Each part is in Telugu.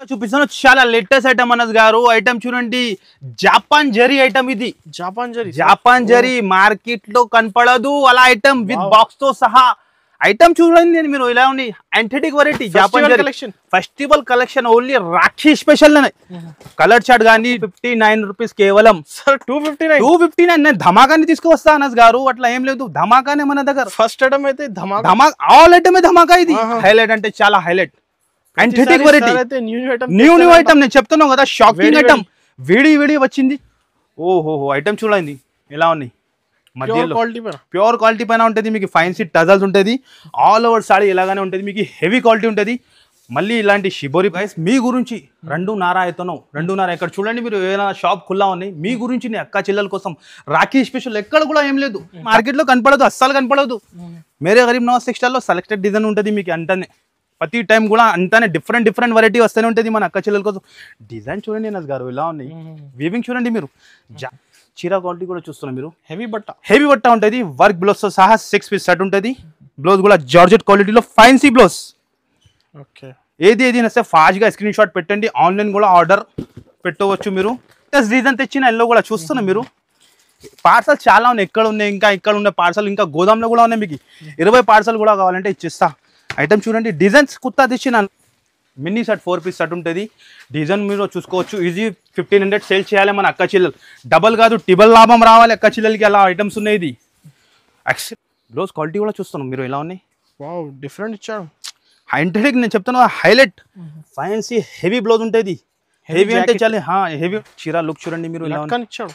చూపిస్తాను చాలా లేటెస్ట్ ఐటమ్ అనస్ గారు. ఐటమ్ చూడండి, జాపాన్ జరీ ఐటమ్. ఇది జాపాన్ జరీ మార్కెట్ లో కనపడదు అలా ఐటమ్ విత్ బాక్స్ తో సహా ఐటమ్ చూడండి. మీరు ఇలా ఉంది యాంథెటిక్ variety Japan zari collection, festival collection, only Rakhi special. Colour chart గానీ 59 రూపీస్ కేవలం. 259 నేను ధమాకాని తీసుకువస్తా అనస్ గారు, అట్లా ఏం లేదు. ధమాకానే మన దగ్గర. ఫస్ట్ ఐటమ్ అయితే ధమాకా, ఆల్ ఐటమ్ ధమాకా. ఇది హైలైట్ అంటే చాలా హైలైట్. యాంథెటిక్ వెరైటీ, న్యూ ఐటమ్. నేను చెప్తున్నాను కదా, షాకింగ్ ఐటమ్. విడి వచ్చింది. ఓహో ఐటమ్ చూడండి ఎలా ఉన్నాయి. మధ్యలో ప్యూర్ క్వాలిటీ పైన ఉంటుంది. మీకు ఫైన్సీ టజల్స్ ఉంటుంది. ఆల్ ఓవర్ సాడీ ఇలాగానే ఉంటుంది. మీకు హెవీ క్వాలిటీ ఉంటుంది. మళ్ళీ ఇలాంటి షిబోరి ప్రైస్ మీ గురించి 2.5 అవుతున్నాం. 2.5 ఇక్కడ చూడండి. మీరు ఏదైనా షాప్ ఖుల్లా ఉన్నాయి మీ గురించి, అక్క చెల్లెల కోసం రాఖీ స్పెషల్ ఎక్కడ కూడా ఏం లేదు. మార్కెట్ లో కనపడదు, అస్సలు కనపడదు. మేరే గరీబ్ నవాజ్ టెక్స్టైల్ లో సెలెక్టెడ్ డిజైన్ ఉంటుంది. మీకు అంటనే ప్రతి టైం కూడా అంతానే డిఫరెంట్ వెరైటీ వస్తూనే ఉంటుంది మన అక్క చెల్లెల కోసం. డిజైన్ చూడండి నస్ గారు ఎలా ఉన్నాయి. వీవింగ్ చూడండి. మీరు చీర క్వాలిటీ కూడా చూస్తున్నారు. మీరు హెవీ బట్ట ఉంటుంది. వర్క్ బ్లౌజ్ తో సహా 6 పీస్ సెట్ ఉంటుంది. బ్లౌజ్ కూడా జార్జెట్ క్వాలిటీలో ఫైన్సీ బ్లౌజ్. ఏది నస్తే ఫాస్ట్ గా స్క్రీన్ షాట్ పెట్టండి. ఆన్లైన్ కూడా ఆర్డర్ పెట్టవచ్చు. మీరు డిజైన్ తెచ్చిన ఎల్లో కూడా చూస్తున్నా. మీరు పార్సల్ చాలా ఉన్నాయి. ఎక్కడ ఉన్నాయి, ఇంకా ఇక్కడ ఉన్న పార్సల్ ఇంకా గోదాంలో కూడా ఉన్నాయి. మీకు 20 పార్సల్ కూడా కావాలంటే ఇచ్చిస్తా. ఐటమ్ చూడండి, డిజైన్స్ కుత్తా తెచ్చిన మినీ సెట్ 4 పీస్ సెట్ ఉంటుంది. డిజైన్ మీరు చూసుకోవచ్చు. ఈజీ 1500 సేల్ చేయాలి మన అక్క చెల్లెలు. డబల్ కాదు ట్రిబుల్ లాభం రావాలి అక్క చెల్లెలకి. అలా ఐటమ్స్ ఉన్నాయి. ఇది బ్లౌజ్ క్వాలిటీ కూడా చూస్తున్నాం. మీరు ఎలా ఉన్నాయి. డిఫరెంట్ ఇచ్చారు. హైంటెక్ నేను చెప్తున్నా, హైలైట్ ఫైన్సీ హెవీ బ్లౌజ్ ఉంటుంది. హెవీ అంటే చాలా హెవీ. చీర లుక్ చూడండి. మీరు ఎలా ఇచ్చాడు.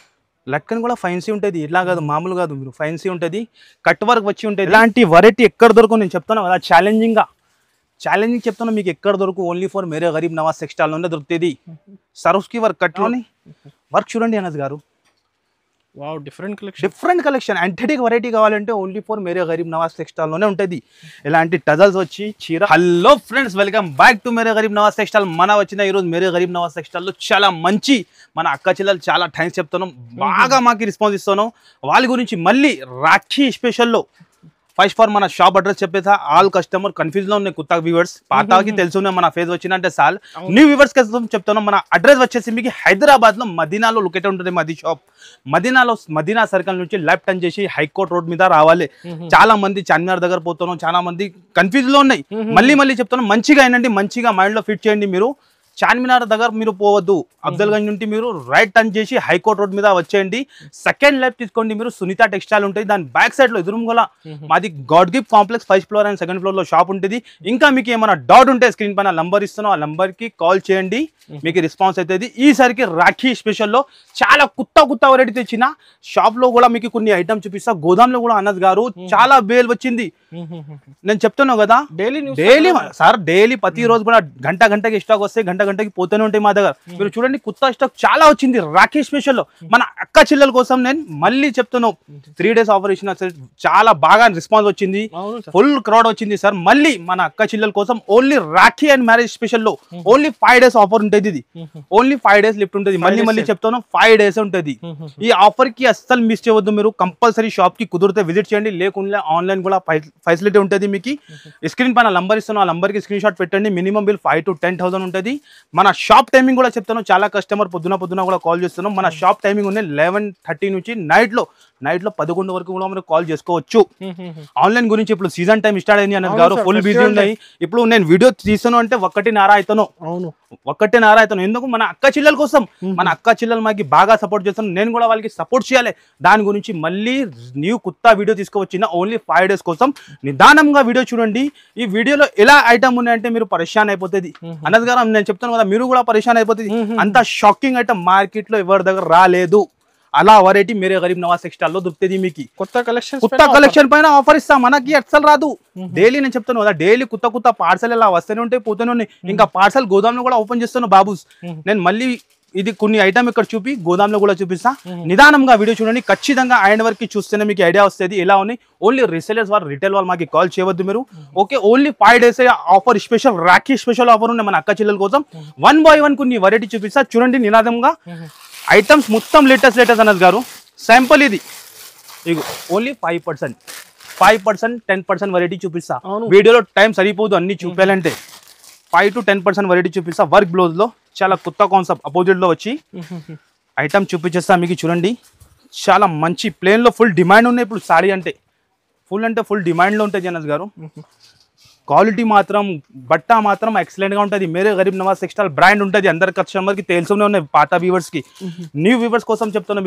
లట్కన్ కూడా ఫైన్సీ ఉంటుంది. ఇట్లా కాదు, మామూలు కాదు. మీరు ఫైన్సీ ఉంటుంది. కట్ వర్క్ వచ్చి ఉంటుంది. ఇలాంటి వెరైటీ ఎక్కడ దొరకు నేను చెప్తాను కదా, ఛాలెంజింగ్ చెప్తాను. మీకు ఎక్కడ దొరకు ఓన్లీ ఫర్ మేరే గరీబ్ నవాజ్ టెక్స్టైల్లోనే దొరుకుతుంది. సరోస్కి వర్క్ కట్లోని వర్క్ చూడండి అనస్ గారు. Different collection. యాంథెటిక్ వెరైటీ కావాలంటే ఓన్లీ ఫర్ మేరే గరీబ్ నవాజ్ టెక్స్టైల్లోనే ఉంటుంది. ఇలాంటి టజల్స్ వచ్చి చీర. Hello friends, welcome back to Mere Gareeb Nawaz textile. మన వచ్చిన ఈరోజు మేరే గరీబ్ నవాజ్ టెక్స్టైల్లో చాలా మంచి మన అక్క చెల్లెలు చాలా థ్యాంక్స్ చెప్తున్నాం. బాగా మాకు రెస్పాన్స్ ఇస్తున్నాం. వాళ్ళ గురించి మళ్ళీ రాఖీ స్పెషల్లో ఫస్ట్ ఫర్ మన షాప్ అడ్రస్ చెప్పేసా. ఆల్ కస్టమర్ కన్ఫ్యూజ్ లో ఉన్నాయి. కొత్త వ్యూవర్స్ పాతకి తెలుసున్నాయి. మన ఫేస్ వచ్చిందంటే సాల్. న్యూ వ్యూవర్స్ కోసం చెప్తున్నాం. మన అడ్రస్ వచ్చేసి మీకు హైదరాబాద్ లో మదీనాలో లొకేట్ ఉంటుంది. మదీ షాప్ మదీనా సర్కిల్ నుంచి లెఫ్ట్ టర్న్ చేసి హైకోర్ట్ రోడ్ మీద రావాలి. చాలా మంది చార్మినార్ దగ్గర పోతున్నాం. చాలా మంది కన్ఫ్యూజ్ లో ఉన్నాయి. మళ్ళీ చెప్తున్నాం, మంచిగా అయినండి, మంచిగా మైండ్ లో ఫిట్ చేయండి. మీరు చార్మినార్ దగ్గర మీరు పోవద్దు. అఫ్జల్గంజ్ నుండి మీరు రైట్ టర్న్ చేసి హైకోర్ట్ రోడ్ మీద వచ్చేయండి. సెకండ్ లెఫ్ట్ తీసుకోండి. మీరు సునీత టెక్స్టైల్ ఉంటుంది. దాని బ్యాక్ సైడ్ లో ఎదురుగల మాది God gift complex 1st floor and 2nd floor లో షాప్ ఉంటుంది. ఇంకా మీకు ఏమైనా డౌట్ ఉంటే స్క్రీన్ పైన నంబర్ ఇస్తాను. ఆ నంబర్ కి కాల్ చేయండి. మీకు రెస్పాన్స్ అవుతుంది. ఈసారికి రాఖీ స్పెషల్లో చాలా కొత్త వెరైటీ తెచ్చిన. షాప్ లో కూడా మీకు కొన్ని ఐటమ్ చూపిస్తా. గోదాంలో కూడా అనస్ గారు చాలా బేల్ వచ్చింది. నేను చెప్తున్నాను కదా, డైలీ సార్ డైలీ ప్రతి రోజు కూడా గంటకి స్టాక్ వస్తే గంటకి పోతూనే ఉంటాయి మా దగ్గర. మీరు చూడండి, కొత్త స్టాక్ చాలా వచ్చింది రాఖీ స్పెషల్ లో మన అక్క చెల్లెల కోసం. నేను మళ్ళీ చెప్తున్నాను, 3 days ఆఫర్ ఇచ్చిన చాలా బాగా రెస్పాన్స్ వచ్చింది. ఫుల్ క్రౌడ్ వచ్చింది సార్. మళ్ళీ మన అక్క చెల్లెల కోసం only Rakhi and marriage special లో ఓన్లీ 5 days ఆఫర్ ఉంటుంది. ఇది ఓన్లీ 5 days లిఫ్ట్ ఉంటుంది. మళ్ళీ చెప్తాను, 5 days ఉంటుంది. ఈ ఆఫర్ కి అస్సలు మిస్ చేయవద్దు. మీరు కంపల్సరీ షాప్ కి కుదిరితే విజిట్ చేయండి. లేకుండా ఆన్లైన్ కూడా ఫెసిలిటీ ఉంటుంది. మీకు స్క్రీన్ పైన నంబర్ ఇస్తాను. ఆ నంబర్ కి స్క్రీన్ షాట్ పెట్టండి. మినిమం బిల్ 5 to 10,000 ఉంటుంది. మన షాప్ టైమింగ్ కూడా చెప్తాను. చాలా కస్టమర్ పొద్దున కూడా కాల్ చేస్తున్నాం. మన షాప్ టైమింగ్ ఉంది 11:30 నుంచి నైట్ లో 11 వరకు కూడా మీరు కాల్ చేసుకోవచ్చు. ఆన్లైన్ గురించి ఇప్పుడు సీజన్ టైం స్టార్ట్ అయింది అనస్ గారు. ఫుల్ బిజీ ఉన్నాయి. ఇప్పుడు నేను వీడియో తీస్తాను అంటే 1:30 అవుతాను. 1:30 అవుతాను. ఎందుకు? మన అక్క చెల్లెల కోసం. మన అక్క చెల్లెలు మాకు బాగా సపోర్ట్ చేస్తాను. నేను కూడా వాళ్ళకి సపోర్ట్ చేయాలి. దాని గురించి మళ్ళీ కొత్త వీడియో తీసుకువచ్చిన ఓన్లీ 5 days కోసం. నిదానంగా వీడియో చూడండి. ఈ వీడియోలో ఎలా ఐటమ్ ఉన్నాయంటే మీరు పరేషాన్ అయిపోతుంది అనస్ గారు. నేను చెప్తాను కదా, మీరు కూడా పరేషాన్ అయిపోతుంది. అంత షాకింగ్ ఐటమ్ మార్కెట్ లో ఎవరి దగ్గర రాలేదు. అలా వెరైటీ మేరే గరీబ్ నవాజ్ టెక్స్టైల్ లో దొరుకుతుంది. మీకు కొత్త కలెక్షన్ పైన ఆఫర్ ఇస్తా. మనకి అస్సలు రాదు. డైలీ నేను చెప్తాను కదా, డైలీ కొత్త పార్సల్ ఇలా వస్తూనే ఉంటాయి, పోతూనే ఉన్నాయి. ఇంకా పార్సల్ గోదాంలో కూడా ఓపెన్ చేస్తాను బాబుస్. నేను మళ్ళీ ఇది కొన్ని ఐటమ్ ఇక్కడ చూపి గోదాంలో కూడా చూపిస్తా. నిదానంగా వీడియో చూడండి. ఖచ్చితంగా ఐండ్ వరకు చూస్తేనే మీకు ఐడియా వస్తుంది ఎలా ఉన్నాయి. ఓన్లీ రీసేలర్స్ వాళ్ళు, రిటైల్ వాళ్ళు మాకు కాల్ చేయవద్దు మీరు. Okay, only 5 days offer special Rakhi special offer ఉన్నాయి మన అక్క చెల్లెల కోసం. 1 by 1 కొన్ని వెరైటీ చూపిస్తా. చూడండి నిదానంగా. ఐటమ్స్ మొత్తం లేటెస్ట్ అనస్ గారు. శాంపుల్ ఇది ఇగో ఓన్లీ 5%, 10% వెరైటీ చూపిస్తా. వీడియోలో టైం సరిపోదు అన్ని చూపాలంటే. 5 to 10% వెరైటీ చూపిస్తా వర్క్ బ్లౌజ్ లో చాలా కొత్త కాన్సెప్ట్ అపోజిట్ లో వచ్చి ఐటమ్ చూపించేస్తా మీకు చూడండి చాలా మంచి ప్లేన్ లో ఫుల్ డిమాండ్ ఉన్నాయి ఇప్పుడు సారీ అంటే ఫుల్ డిమాండ్ లో ఉంటుంది జనస్ గారు క్వాలిటీ మాత్రం బట్ట మాత్రం ఎక్సలెంట్ గా ఉంటుంది మేరే గరీబ్ నవాజ్ టెక్స్టైల్ బ్రాండ్ ఉంటుంది అందరి కస్టమర్ కి తెలుసునే ఉన్నాయి పాత వ్యూవర్స్ కి న్యూ వ్యూవర్స్ కోసం చెప్తున్నా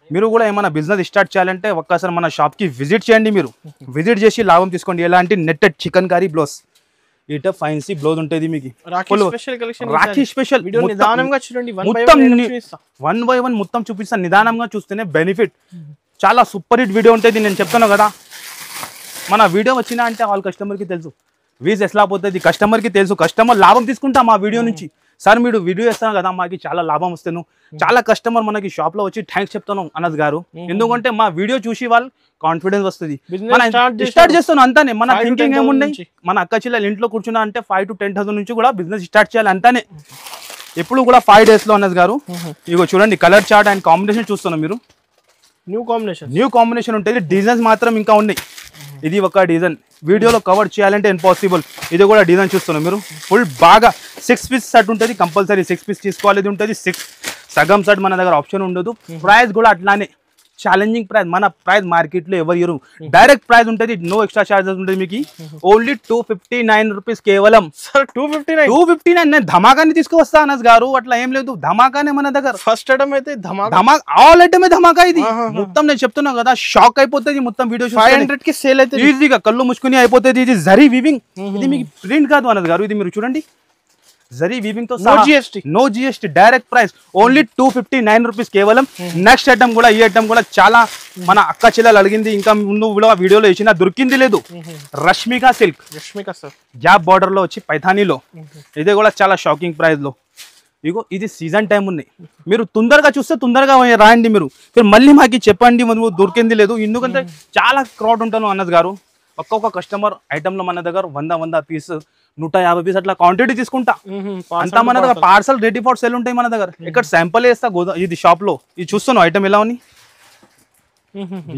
మీరు కూడా ఏమైనా బిజినెస్ స్టార్ట్ చేయాలంటే ఒక్కసారి మన షాప్ కి విజిట్ చేయండి మీరు విజిట్ చేసి లాభం తీసుకోండి ఎలాంటి నెట్టెడ్ చికెన్ కర్రీ బ్లౌజ్ ఇట ఫైన్సీ బ్లౌజ్ ఉంటుంది మీకు Rakhi special one by one మొత్తం చూపిస్తాను నిదానంగా చూస్తేనే బెనిఫిట్ చాలా సూపర్ హిట్ వీడియో ఉంటుంది నేను చెప్తాను కదా మన వీడియో వచ్చినా అంటే వాళ్ళ కస్టమర్కి తెలుసు వీజ్ ఎట్లా పోతుంది కస్టమర్కి తెలుసు కస్టమర్ లాభం తీసుకుంటాం మా వీడియో నుంచి సార్ మీరు వీడియో ఇస్తాను కదా మాకు చాలా లాభం వస్తాను చాలా కస్టమర్ మనకి షాప్లో వచ్చి థ్యాంక్స్ చెప్తాను అనస్ గారు ఎందుకంటే మా వీడియో చూసి వాళ్ళు కాన్ఫిడెన్స్ వస్తుంది స్టార్ట్ చేస్తాను అంతానే మన థింకింగ్ ఏముండయి మన అక్క చెల్లెలు ఇంట్లో కూర్చున్నా అంటే 5 to 10,000 నుంచి కూడా బిజినెస్ స్టార్ట్ చేయాలి అంతానే ఎప్పుడు కూడా 5 days లో అనస్ గారు ఇగో చూడండి కలర్ చార్ట్ అండ్ కాంబినేషన్ చూస్తున్నాం మీరు న్యూ కాంబినేషన్ ఉంటుంది డిజైన్స్ మాత్రం ఇంకా ఉన్నాయి ఇది ఒక డిజైన్ వీడియోలో కవర్ చేయాలంటే ఇంపాసిబుల్ ఇది కూడా డిజైన్ చూస్తున్నాం మీరు ఫుల్ బాగా 6 piece సెట్ ఉంటుంది కంపల్సరీ 6 piece తీసుకోవాలి ఉంటుంది 6 సగం సెట్ మన దగ్గర ఆప్షన్ ఉండదు ప్రైస్ కూడా అట్లానే ఛాలెంజింగ్ ప్రైస్ మన ప్రైస్ మార్కెట్ లో ఎవరు ఇవ్వరు డైరెక్ట్ ప్రైస్ ఉంటుంది నో ఎక్స్ట్రా చార్జెస్ ఉంటుంది మీకు ఓన్లీ 259 రూపీస్ కేవలం సార్ 259 నేను ధమాకాని తీసుకువస్తా అనస్ గారు అట్లా ఏం లేదు ధమాకానే మన దగ్గర ఫస్ట్ ఐటమ్ అయితే ధమాకా ఆల్ ఐటమ్ ధమాకా ఇది మొత్తం నేను చెప్తున్నా కదా షాక్ అయిపోతుంది మొత్తం వీడియో 500 కి సేల్ అయితే ఈజీగా కళ్ళు ముసుకుని అయిపోతుంది ఇది జరీ వీవింగ్ ఇది మీకు ప్రింట్ కాదు అనస్ గారు ఇది మీరు చూడండి జరీ వీవింగ్ తో no GST direct price only 259 rupees కేవలం నెక్స్ట్ ఐటమ్ కూడా ఈ ఐటమ్ కూడా చాలా మన అక్క చెల్లెలు అడిగింది ఇంకా ముందు వీడియోలో ఇచ్చిన దొరికింది లేదు రష్మిక సిల్క్ గ్యాప్ బార్డర్ లో వచ్చి పైథానీలో ఇది కూడా చాలా షాకింగ్ ప్రైస్ లో ఇగో ఇది సీజన్ టైం ఉన్నాయి మీరు తొందరగా చూస్తే తొందరగా రాయండి మీరు మళ్ళీ మాకు చెప్పండి మనం దొరికింది లేదు ఎందుకంటే చాలా క్రౌడ్ ఉంటాను అనస్ గారు ఒక్కొక్క కస్టమర్ ఐటమ్ లో మన దగ్గర 100 పీస్ 150 పీస్ అట్లా క్వాంటిటీ తీసుకుంటా అంతా మన దగ్గర పార్సల్ రెడీ ఫర్ సేల్ ఉంటాయి మన దగ్గర ఇక్కడ శాంపుల్ వేస్తా ఇది షాప్ లో ఇది చూస్తున్నావు ఐటమ్ ఎలా ఉంది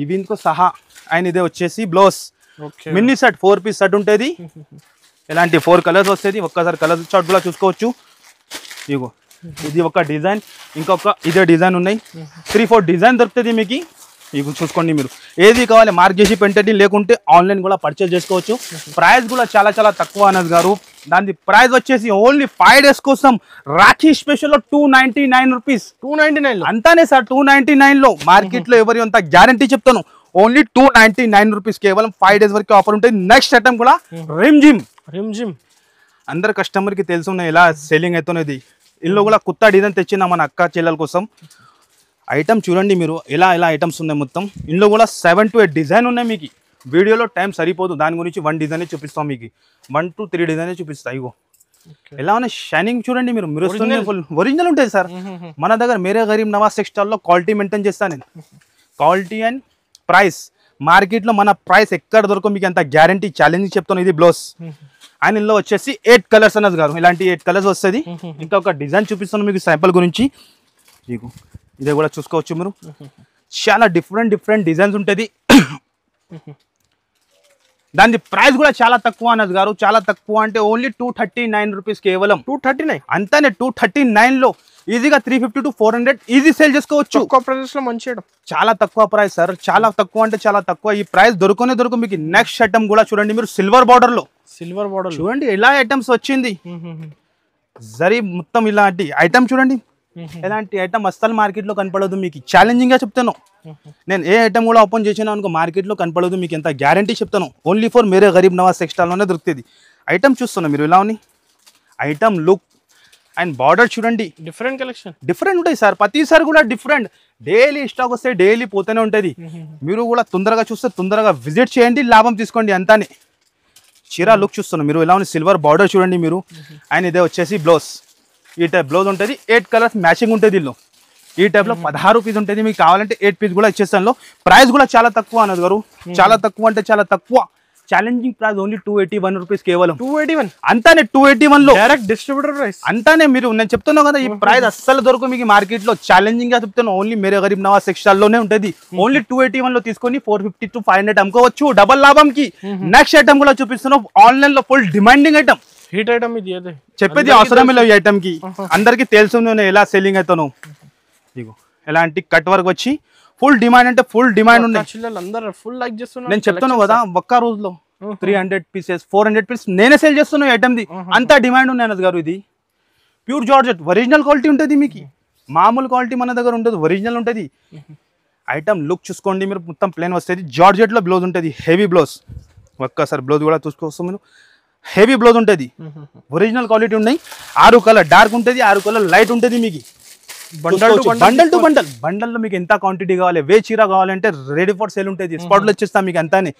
ఇవితో సహా అండ్ ఇదే వచ్చేసి blouse mini set 4 piece set ఉంటుంది ఇలాంటి 4 కలర్స్ వస్తుంది ఒక్కసారి కలర్ చార్ట్ కూడా చూసుకోవచ్చు ఇగో ఇది ఒక డిజైన్ ఇంకొక ఇదే డిజైన్ ఉన్నాయి 3-4 డిజైన్ దొరుకుతుంది మీకు ఇవి చూసుకోండి మీరు ఏది కావాలి మార్క్ చేసి పెంటది లేకుంటే ఆన్లైన్ కూడా పర్చేస్ చేసుకోవచ్చు ప్రైస్ కూడా చాలా చాలా తక్కువ అనస్ గారు దాని ప్రైస్ వచ్చేసి ఓన్లీ 5 days కోసం రాఖీ స్పెషల్ లో 299 రూపీస్ 299 అంతానే సార్ 299 లో మార్కెట్ లో ఎవరి అంత గ్యారంటీ చెప్తాను ఓన్లీ 299 రూపీస్ కేవలం 5 days వరకు ఆఫర్ ఉంటుంది నెక్స్ట్ ఐటమ్ కూడా రిమ్ జిమ్ అందరు కస్టమర్ కి తెలుసు ఎలా సెల్లింగ్ అవుతున్నది ఇందులో కూడా కొత్త డిజైన్ తెచ్చిన మన అక్క చెల్లెల కోసం ఐటమ్ చూడండి మీరు ఎలా ఐటమ్స్ ఉన్నాయి మొత్తం ఇందులో కూడా 7 to 8 డిజైన్ ఉన్నాయి మీకు వీడియోలో టైం సరిపోదు దాని గురించి 1 డిజైన్ చూపిస్తాం మీకు 1 to 3 డిజైన్ చూపిస్తా ఇగో ఎలా ఉన్నాయి షైనింగ్ చూడండి మీరు ఒరిజినల్ ఉంటుంది సార్ మన దగ్గర మేరే గరీబ్ నవాజ్ టెక్స్టైల్ లో క్వాలిటీ మెయింటైన్ చేస్తాను నేను క్వాలిటీ అండ్ ప్రైస్ మార్కెట్ లో మన ప్రైస్ ఎక్కడ దొరకదు మీకు అంత గ్యారంటీ ఛాలెంజ్ చెప్తాను ఇది బ్లౌజ్ అండ్ ఇందులో వచ్చేసి 8 కలర్స్ అనస్ గారు ఇలాంటి 8 కలర్స్ వస్తుంది ఇంకా ఒక డిజైన్ చూపిస్తాను మీకు శాంపుల్ గురించి మీకు ఇదే కూడా చూసుకోవచ్చు మీరు చాలా డిఫరెంట్ డిజైన్స్ ఉంటుంది దాని ప్రైస్ కూడా చాలా తక్కువ అనస్ గారు చాలా తక్కువ అంటే ఓన్లీ 239 రూపీస్ కేవలం 239 అంతానే 239 లో ఈజీగా 350 to 400 ఈజీ సేల్ చేసుకోవచ్చు తక్కువ ప్రైస్ లో మంచి చాలా తక్కువ ప్రైస్ సార్ చాలా తక్కువ అంటే చాలా తక్కువ ఈ ప్రైస్ దొరుకు మీకు నెక్స్ట్ ఐటమ్ కూడా చూడండి మీరు సిల్వర్ బార్డర్ లో చూడండి ఎలా ఐటమ్స్ వచ్చింది జరీ మొత్తం ఇలాంటి ఐటమ్ చూడండి ఎలాంటి ఐటమ్ అస్సలు మార్కెట్ లో కనపడదు మీకు ఛాలెంజింగ్ గా చెప్తాను నేను ఏ ఐటమ్ కూడా ఓపెన్ చేసినా అనుకో మార్కెట్ లో కనపడదు మీకు ఎంత గ్యారంటీ చెప్తాను only for Mere Gareeb Nawaz textile లోనే దొరుకుతుంది ఐటమ్ చూస్తున్నా మీరు ఎలా ఉంది ఐటమ్ లుక్ అండ్ బార్డర్ చూడండి డిఫరెంట్ కలెక్షన్ డిఫరెంట్ ఉంటాయి సార్ ప్రతిసారి కూడా డిఫరెంట్ డైలీ స్టాక్ వస్తే డైలీ పోతూనే ఉంటుంది మీరు కూడా తొందరగా చూస్తే తొందరగా విజిట్ చేయండి లాభం తీసుకోండి అంతానే చీర లుక్ చూస్తున్నా మీరు ఎలా ఉంది సిల్వర్ బార్డర్ చూడండి మీరు అండ్ ఇదే వచ్చేసి బ్లౌజ్ ఈ టైప్ బ్లౌజ్ ఉంటుంది 8 కలర్స్ మ్యాచింగ్ ఉంటుంది దీనిలో ఈ టైప్ లో 16 పీస్ ఉంటుంది మీకు కావాలంటే 8 పీస్ కూడా ఇచ్చేస్తాను ప్రైస్ కూడా చాలా తక్కువ అనదు గారు చాలా తక్కువ అంటే చాలా తక్కువ ఛాలెంజింగ్ ప్రైస్ ఓన్లీ 281 రూపీస్ కేవలం 281 అంతానే 281 లో డైరెక్ట్ డిస్ట్రిబ్యూటర్ ప్రైస్ అంతానే మీరు నేను చెప్తున్నా కదా ఈ ప్రైస్ అస్సలు దొరకదు మీకు మార్కెట్ లో ఛాలెంజింగ్ గా చెప్తాను ఓన్లీ మేరే గరీబ్ నవాజ్ టెక్స్టైల్ లోనే ఉంటుంది ఓన్లీ 281 లో తీసుకొని 450 to 500 అమ్ముకోవచ్చు డబల్ లాభంకి నెక్స్ట్ ఐటమ్ కూడా చూపిస్తున్నాం ఆన్లైన్ లో full demanding item heat item ఇది అదే చెప్పేది అవసరం లేదు ఈ ఐటమ్ కి, అందరికి తెలుసు నేను ఎలా సెల్లింగ్ అవుతాను. ఇగో ఎలాంటి కట్ వర్క్ వచ్చి ఫుల్ డిమాండ్ అంటే ఫుల్ డిమాండ్ ఉన్నాయి. చిల్లలు అందరూ ఫుల్ లైక్ చేస్తున్నారు. నేను చెప్తాను కదా ఒక్క రోజులో 300 పీసెస్ 400 పీసెస్ నేనే సేల్ చేస్తున్నాను ఈ ఐటమ్ ది. అంత డిమాండ్ ఉన్నాయి అనస్ గారు. ఇది ప్యూర్ జార్జెట్ ఒరిజినల్ క్వాలిటీ ఉంటుంది మీకు, మామూలు క్వాలిటీ మన దగ్గర ఉంటుంది, ఒరిజినల్ ఉంటుంది. ఐటమ్ లుక్ చూసుకోండి మీరు, మొత్తం ప్లేన్ వస్తుంది. జార్జెట్ లో బ్లౌజ్ ఉంటుంది, హెవీ బ్లౌజ్. ఒక్కసారి బ్లౌజ్ కూడా చూసుకోవచ్చు మీరు, హెవీ బ్లౌజ్ ఉంటుంది, ఒరిజినల్ క్వాలిటీ ఉన్నాయి. 6 కలర్ డార్క్ ఉంటుంది, 6 కలర్ లైట్ ఉంటుంది. మీకు బండల్ టు బండల్, బండల్లో మీకు ఎంత క్వాంటిటీ కావాలి, వే చీర కావాలంటే రెడీ ఫర్ సేల్ ఉంటుంది, స్పాట్లో వచ్చేస్తాం మీకు అంతానే.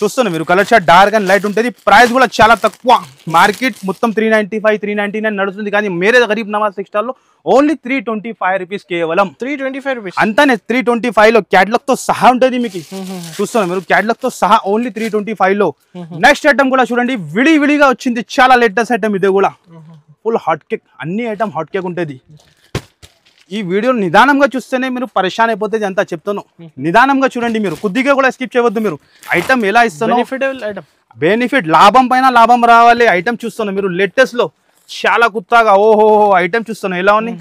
చూస్తున్నా మీరు colour short dark and light ఉంటుంది. ప్రైస్ కూడా చాలా తక్కువ, మార్కెట్ మొత్తం 395 399 నడుస్తుంది, కానీ మేరే గరీబ్ నవాజ్ టెక్స్టైల్ లో ఓన్లీ 325 రూపీస్, కేవలం 325 రూపీస్ అంతానే. 325 లో క్యాటలాగ్ తో సహా ఉంటుంది మీకు. చూస్తున్నా మీరు క్యాటలాగ్ తో సహా ఓన్లీ 325 లో. నెక్స్ట్ ఐటమ్ కూడా చూడండి, విడివిడిగా వచ్చింది, చాలా లేటెస్ట్ ఐటమ్ ఇది కూడా. ఫుల్ హాట్ కేక్, అన్ని ఐటమ్ హాట్ కేక్ ఉంటుంది. ఈ వీడియో నిదానంగా చూస్తేనే మీరు పరేషాన్ అయిపోతుంది, అంతా చెప్తాను. నిదానంగా చూడండి మీరు, కొద్దిగా కూడా స్కిప్ చేయవద్దు. మీరు ఐటమ్ ఎలా ఇస్తాను, బెనిఫిట్ లాభం పైన లాభం రావాలి. ఐటమ్ చూస్తాను మీరు లేటెస్ట్ లో చాలా కొత్తగా, ఓహో ఐటమ్ చూస్తాను ఎలా ఉన్నాయి,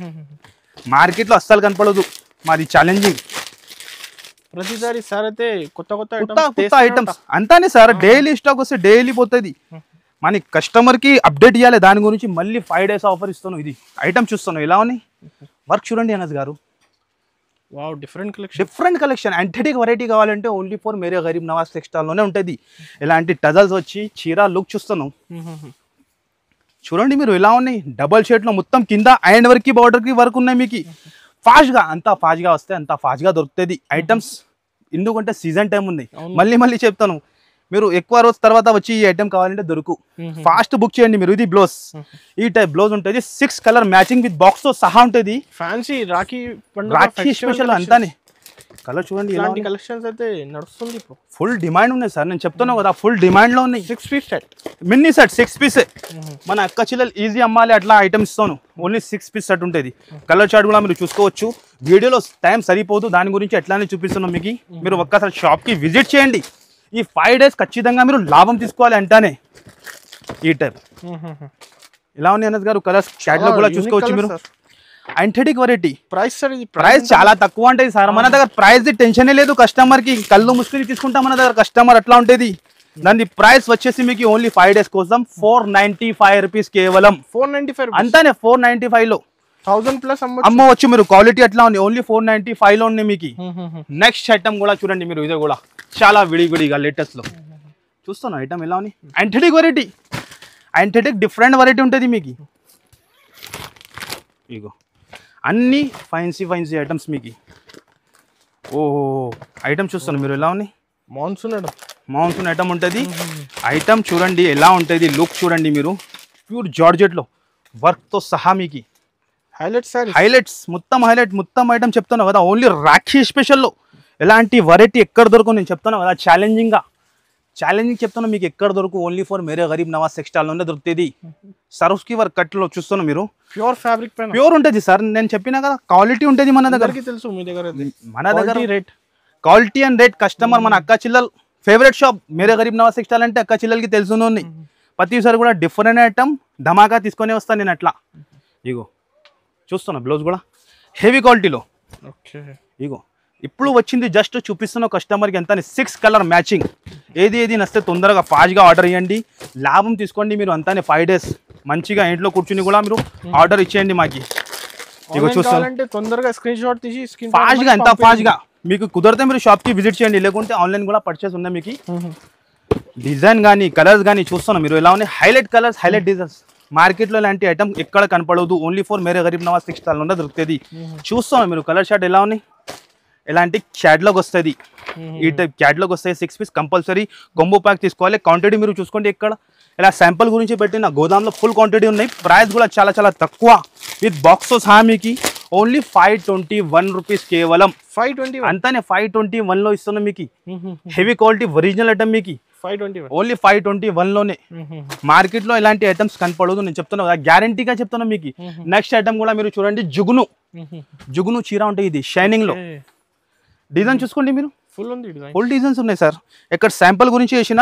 మార్కెట్ లో అస్సలు కనపడదు. మాది ఛాలెంజింగ్, ప్రతిసారి సార్ అయితే కొత్త కొత్త ఐటమ్స్ అంతానే సార్. డైలీ స్టాక్ వస్తే డైలీ పోతుంది. మన కస్టమర్ కి అప్డేట్ ఇవ్వాలి, దాని గురించి మళ్ళీ 5 days ఆఫర్ ఇస్తాను. ఇది ఐటమ్ చూస్తాను ఎలా ఉన్నాయి, వర్క్ చూడండి అనస్ గారు. Wow, different collection. యాంథెటిక్ వెరైటీ కావాలంటే only for Mere Gareeb Nawaz textile లోనే ఉంటుంది. ఇలాంటి టజల్స్ వచ్చి చీర లుక్ చూస్తాను చూడండి మీరు ఎలా ఉన్నాయి. డబల్ షేడ్ లో మొత్తం కింద అండ్ వర్క్ కి బార్డర్ కి వర్క్ ఉన్నాయి మీకు. ఫాస్ట్ గా, అంత ఫాస్ట్ గా వస్తే అంత ఫాస్ట్ గా దొరుకుతుంది ఐటమ్స్. ఎందుకంటే సీజన్ టైం ఉంది, మళ్ళీ చెప్తాను. మీరు ఎక్కువ రోజు తర్వాత వచ్చి ఈ ఐటమ్ కావాలంటే దొరుకు, ఫాస్ట్ బుక్ చేయండి మీరు. ఇది బ్లౌజ్, ఈ టైప్ బ్లౌజ్ ఉంటుంది. 6 కలర్ మ్యాచింగ్ విత్ బాక్స్ తో సహా ఉంటుంది. ఫ్యాన్సీ రాఖీ స్పెషల్ అంతానే. కలర్ చూడండి, ఇలాంటి కలెక్షన్స్ అయితే నడుస్తుంది. ఫుల్ డిమాండ్ ఉన్నాయి సార్, నేను చెప్తున్నాను కదా, ఫుల్ డిమాండ్ లో ఉన్నాయి. 6 piece set, mini set 6 piece. మన అక్క చిల్లలు ఈజీ అమ్మాలి అట్లా ఐటమ్ ఇస్తాను. ఓన్లీ 6 పీస్ సెట్ ఉంటుంది. కలర్ చార్ట్ కూడా మీరు చూసుకోవచ్చు. వీడియోలో టైం సరిపోదు, దాని గురించి ఎట్లానే చూపిస్తున్నాం మీకు. మీరు ఒక్కసారి షాప్ కి విజిట్ చేయండి. ఈ 5 days ఖచ్చితంగా మీరు లాభం తీసుకోవాలి అంటానే. ఈ టైప్ ఇలా ఉంది అనస్ గారు. కలర్స్ క్యాటలాగ్ కూడా చూసుకోవచ్చు మీరు. యాంథెటిక్ వెరైటీ. ప్రైస్ చాలా తక్కువ ఉంటుంది సార్ మన దగ్గర. ప్రైస్ టెన్షన్ లేదు కస్టమర్ కి, కళ్ళు ముసుకుని తీసుకుంటాం మన దగ్గర కస్టమర్, అట్లా ఉంటుంది. దాని ప్రైస్ వచ్చేసి మీకు ఓన్లీ 5 days కోసం 495 రూపీస్, కేవలం 495 అంతానే. 495 లో 1000+ అమ్మవచ్చు మీరు. క్వాలిటీ అట్లా ఉంది, ఓన్లీ 495 లో ఉన్నాయి మీకు. నెక్స్ట్ ఐటమ్ కూడా చూడండి మీరు, ఇదే కూడా చాలా విడివిడిగా లేటెస్ట్ లో చూస్తాను. ఐటమ్ ఎలా ఉంది, యాంథెటిక్ వెరైటీ. యాంథెటిక్ డిఫరెంట్ వెరైటీ ఉంటుంది మీకు. ఇగో అన్ని ఫైన్సీ ఐటమ్స్ మీకు. ఓహో ఐటమ్ చూస్తాను మీరు ఎలా ఉన్నాయి. మాన్సూన్ ఐటమ్ ఉంటుంది. ఐటమ్ చూడండి ఎలా ఉంటుంది, లుక్ చూడండి మీరు. ప్యూర్ జార్జెట్ లో వర్క్ తో సహా మీకు. హైలైట్స్ మొత్తం ఐటమ్ చెప్తాను కదా. ఓన్లీ రాఖీ స్పెషల్లో ఎలాంటి వెరైటీ ఎక్కడ దొరకు నేను చెప్తాను కదా. ఛాలెంజింగ్ చెప్తాను మీకు, ఎక్కడ దొరకు only for Mere Gareeb Nawaz textile లోనే దొరుకుతుంది. సరోస్కి వర్క్ కట్లో చూస్తాను మీరు. ప్యూర్ ఫ్యాబ్రిక్ ప్యూర్ ఉంటుంది సార్, నేను చెప్పినా కదా. క్వాలిటీ ఉంటుంది మన దగ్గర, తెలుసు మీ దగ్గర. మన దగ్గర rate, quality and rate. Customer మన అక్క చిల్లల్ ఫేవరెట్ షాప్ మేరే గరీబ్ నవాజ్ టెక్స్టైల్ అంటే అక్క చిల్లలకి తెలుసును. ప్రతిసారి కూడా డిఫరెంట్ ఐటమ్ ధమాకా తీసుకొని వస్తాను నేను అట్లా. ఇగో చూస్తున్నా బ్లౌజ్ కూడా హెవీ క్వాలిటీలో. ఇగో ఇప్పుడు వచ్చింది, జస్ట్ చూపిస్తున్న కస్టమర్కి ఎంత. 6 కలర్ మ్యాచింగ్. ఏది నస్తే తొందరగా ఫాస్ట్గా ఆర్డర్ ఇవ్వండి, లాభం తీసుకోండి మీరు అంతానే. 5 days మంచిగా ఇంట్లో కూర్చుని కూడా మీరు ఆర్డర్ ఇచ్చేయండి మాకి. ఇగో చూస్తాను తొందరగా స్క్రీన్ షాట్ తీసి ఫాస్ట్గా, ఎంత ఫాస్ట్గా మీకు కుదిరితే మీరు షాప్కి విజిట్ చేయండి, లేకుంటే ఆన్లైన్ కూడా పర్చేస్ ఉన్నాయి మీకు. డిజైన్ కానీ కలర్స్ కానీ చూస్తున్నాం మీరు ఎలా ఉన్నాయి. Highlight colours, highlight designs. మార్కెట్లో ఇలాంటి ఐటమ్ ఎక్కడ కనపడదు, only for Mere Gareeb Nawaz textile లోనే దొరుకుతుంది. చూస్తున్నాం మీరు కలర్ షార్ట్ ఎలా ఉన్నాయి. ఇలాంటి క్యాటలాగ్ వస్తుంది, ఈ టైప్ క్యాటలాగ్ వస్తాయి. 6 పీస్ కంపల్సరీ కొంబో ప్యాక్ తీసుకోవాలి. క్వాంటిటీ మీరు చూసుకోండి. ఇక్కడ ఇలా శాంపుల్ గురించి పెట్టిన గోదాంలో ఫుల్ క్వాంటిటీ ఉన్నాయి. ప్రైస్ కూడా చాలా తక్కువ విత్ బాక్స్ సహా మీకు. ఓన్లీ 521 రూపీస్, కేవలం 520 అంతానే. 521 లో ఇస్తున్నాం మీకు. హెవీ క్వాలిటీ ఒరిజినల్ ఐటమ్ మీకు. 521 ఓన్లీ 521 లోనే. మార్కెట్ లో ఇలాంటి ఐటమ్స్ కనపడదు, నేను చెప్తున్నా కదా, గ్యారంటీగా చెప్తున్నా మీకు. నెక్స్ట్ ఐటమ్ కూడా మీరు చూడండి, జుగును చీర ఉంటుంది. ఇది షైనింగ్ లో డిజైన్ చూసుకోండి మీరు. ఫుల్ ఉంది డిజైన్. ఫుల్ డిజైన్స్ ఉన్నాయి సార్. ఇక్కడ శాంపుల్ గురించి చేసిన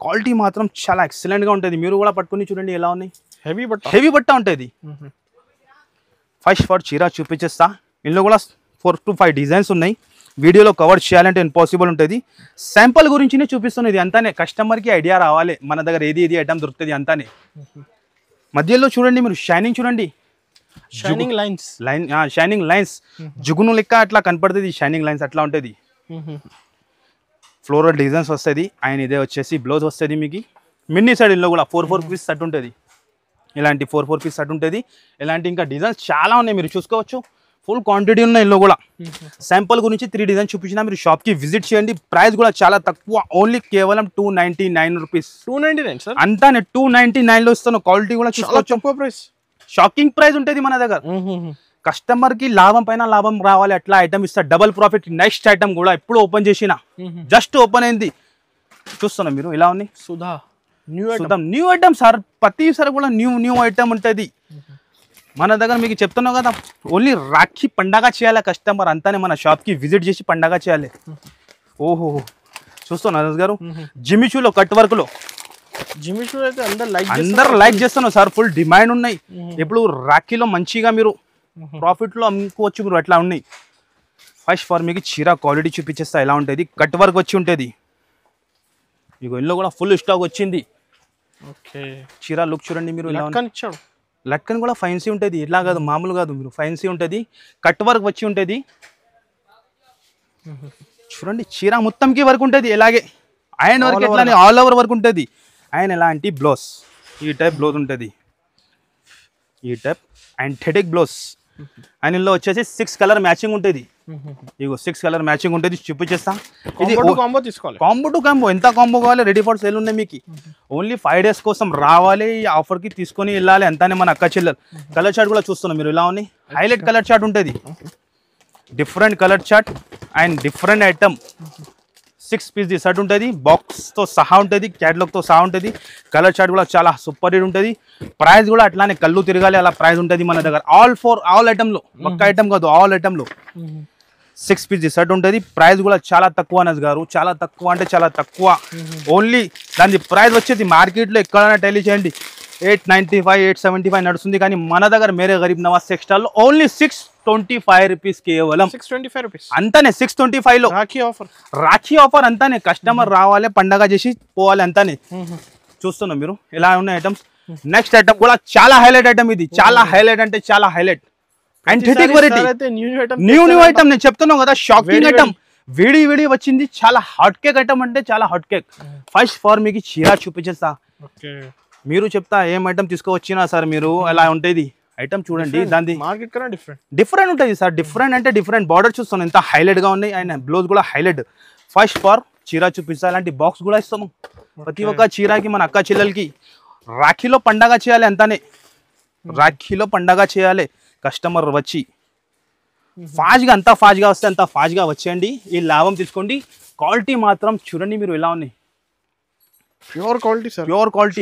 క్వాలిటీ మాత్రం చాలా ఎక్సలెంట్ గా ఉంటుంది. మీరు కూడా పట్టుకుని చూడండి ఎలా ఉన్నాయి. హెవీ బట్ట ఉంటుంది. ఫస్ట్ ఫర్ చీర చూపించేస్తా. ఇందులో కూడా 4 to 5 డిజైన్స్ ఉన్నాయి. వీడియోలో కవర్ చేయాలంటే ఇంపాసిబుల్ ఉంటుంది. శాంపుల్ గురించినే చూపిస్తుంది. ఇది అంతానే కస్టమర్కి ఐడియా రావాలి మన దగ్గర ఏది ఐటమ్ దొరుకుతుంది అంతానే. మధ్యలో చూడండి మీరు షైనింగ్ చూడండి. షైనింగ్ లైన్స్ జుగును లెక్క అట్లా కనపడుతుంది. షైనింగ్ లైన్స్ అట్లా ఉంటుంది. ఫ్లోరల్ డిజైన్స్ వస్తుంది. అండ్ ఇదే వచ్చేసి బ్లౌజ్ వస్తుంది మీకు. మిన్నీ సైడ్ ఇందులో కూడా 4 పీస్ సెట్ ఉంటుంది. ఇలాంటి 4 పీస్ సెట్ ఉంటుంది. ఇలాంటి ఇంకా డిజైన్స్ చాలా ఉన్నాయి, మీరు చూసుకోవచ్చు. ఫుల్ క్వాంటిటీ ఉన్నాయి ఇందులో కూడా. శాంపుల్ గురించి 3 డిజైన్స్ చూపించినా మీరు షాప్కి విజిట్ చేయండి. ప్రైస్ కూడా చాలా తక్కువ, ఓన్లీ కేవలం 299 రూపీస్. 299 సార్ అంతానే 299లో ఇస్తాను. క్వాలిటీ కూడా చూసుకోవచ్చు. షాకింగ్ ప్రైస్ ఉంటుంది మన దగ్గర. కస్టమర్ కి లాభం పైన లాభం రావాలి అట్లా ఐటమ్ ఇస్తా. Double profit. నెక్స్ట్ ఐటమ్ కూడా ఇప్పుడు ఓపెన్ చేసిన, జస్ట్ ఓపెన్ అయింది. చూస్తున్నా మీరు ఇలా ఉన్నాయి. Sudha new item sir. ప్రతిసారి కూడా న్యూ ఐటమ్ ఉంటుంది మన దగ్గర. మీకు చెప్తున్నావు కదా, ఓన్లీ రాఖీ పండగ చేయాలి కస్టమర్ అంతానే మన షాప్కి విజిట్ చేసి పండగ చేయాలి. ఓహో చూస్తున్నా నరేష్ గారు. జిమిచూలో కట్ వర్క్ లో జిమిచూ అయితే అందరు లైక్ చేస్తున్నారు సార్. ఫుల్ డిమాండ్ ఉన్నాయి. ఇప్పుడు రాఖీలో మంచిగా మీరు ప్రాఫిట్ లో అమ్ముకోవచ్చు. మీరు అట్లా ఉన్నాయి. ఫస్ట్ ఫర్ మీకు చీర క్వాలిటీ చూపించేస్తా ఎలా ఉంటుంది. కట్ వర్క్ వచ్చి ఉంటుంది. ఇగో ఇందులో కూడా ఫుల్ స్టాక్ వచ్చింది. చీర లుక్ చూడండి మీరు. లట్కన్ కూడా ఫైన్సీ ఉంటుంది. ఇట్లా కాదు, మామూలు కాదు, మీరు ఫైన్సీ ఉంటుంది. కట్ వర్క్ వచ్చి ఉంటుంది. చూడండి చీర మొత్తంకి వర్క్ ఉంటుంది. ఇలాగే ఆయన వర్క్ ఎట్లానే ఆల్ ఓవర్ వర్క్ ఉంటుంది. ఆయన ఎలాంటి బ్లౌజ్ ఈ టైప్ బ్లౌజ్ ఉంటుంది. ఈ టైప్ యాంథెటిక్ బ్లౌజ్. అండ్ ఇందులో వచ్చేసి 6 కలర్ మ్యాచింగ్ ఉంటుంది. ఇగో 6 కలర్ మ్యాచింగ్ ఉంటుంది. చూపించేస్తా. ఇది కాంబో తీసుకోవాలి. Combo to combo. ఎంత కాంబో కావాలి రెడీ ఫర్ సేల్ ఉన్నాయి మీకు. ఓన్లీ 5 days కోసం రావాలి. ఈ ఆఫర్ కి తీసుకొని వెళ్ళాలి అంతానే మన అక్క చెల్లెలు. కలర్ చార్ట్ కూడా చూస్తున్నాం మీరు ఇలా ఉన్నాయి. హైలైట్ కలర్ చార్ట్ ఉంటుంది. Different colour chart and different item. 6 piece ది సెట్ ఉంటుంది. బాక్స్ తో సహా ఉంటుంది. క్యాటలాగ్ తో సహా ఉంటుంది. కలర్ చార్ట్ కూడా చాలా సూపర్ హిట్ ఉంటుంది. ప్రైస్ కూడా అట్లానే కళ్ళు తిరగాలి అలా ప్రైస్ ఉంటుంది మన దగ్గర. ఆల్ ఐటమ్ లో, ఒక్క ఐటమ్ కాదు, ఆల్ ఐటమ్ లో 6 పీస్ ది సెట్ ఉంటుంది. ప్రైస్ కూడా చాలా తక్కువ అనస్ గారు. చాలా తక్కువ అంటే చాలా తక్కువ. ఓన్లీ దాని ప్రైస్ వచ్చేది మార్కెట్ లో ఎక్కడైనా టెలి చేయండి 895 875 నడుస్తుంది. కానీ మన దగ్గర మేరే గరీబ్ నవాజ్ టెక్స్టైల్ లో ఓన్లీ 625 రూపీస్ కేవలం. 625 రూపీస్ అంతానే. 625 లో రాఖీ ఆఫర్ అంతానే. కస్టమర్ రావాలి పండగ చేసి పోవాలి అంతానే. చూస్తున్నాం మీరు ఇలా ఉన్నాయి ఐటమ్స్. నెక్స్ట్ ఐటమ్ కూడా చాలా హైలైట్ ఐటమ్. ఇది చాలా హైలైట్ అంటే చాలా హైలైట్. యాంథెటిక్ వెరైటీ, న్యూ ఐటమ్. నేను చెప్తున్నాను కదా, షాకింగ్ ఐటమ్. విడి వచ్చింది. చాలా హాట్ కేక్ ఐటమ్ అంటే చాలా హాట్ కేక్. ఫస్ట్ ఫర్ మీకు చీర చూపించేస్తా. మీరు చెప్తా ఏం ఐటమ్ తీసుకువచ్చినా సార్ మీరు ఎలా ఉంటుంది ఐటమ్ చూడండి. దాని డిఫరెంట్ ఉంటుంది సార్. డిఫరెంట్ అంటే డిఫరెంట్. బార్డర్ చూస్తాను ఎంత హైలైట్ గా ఉన్నాయి. అండ్ బ్లౌజ్ కూడా హైలైట్. ఫస్ట్ ఫర్ చీర చూపిస్తా. అలాంటి బాక్స్ కూడా ఇస్తాము. ప్రతి ఒక్క చీరకి మన అక్క చెల్లెలకి రాఖీలో పండగ చేయాలి అంతానే. రాఖీలో పండగ చేయాలి. కస్టమర్ వచ్చి ఫాస్ట్గా, అంతా ఫాస్ట్గా వస్తే అంత ఫాస్ట్గా వచ్చేయండి. ఈ లాభం తీసుకోండి. క్వాలిటీ మాత్రం చూడండి మీరు ఎలా ఉన్నాయి. Pure quality sir. Pure quality.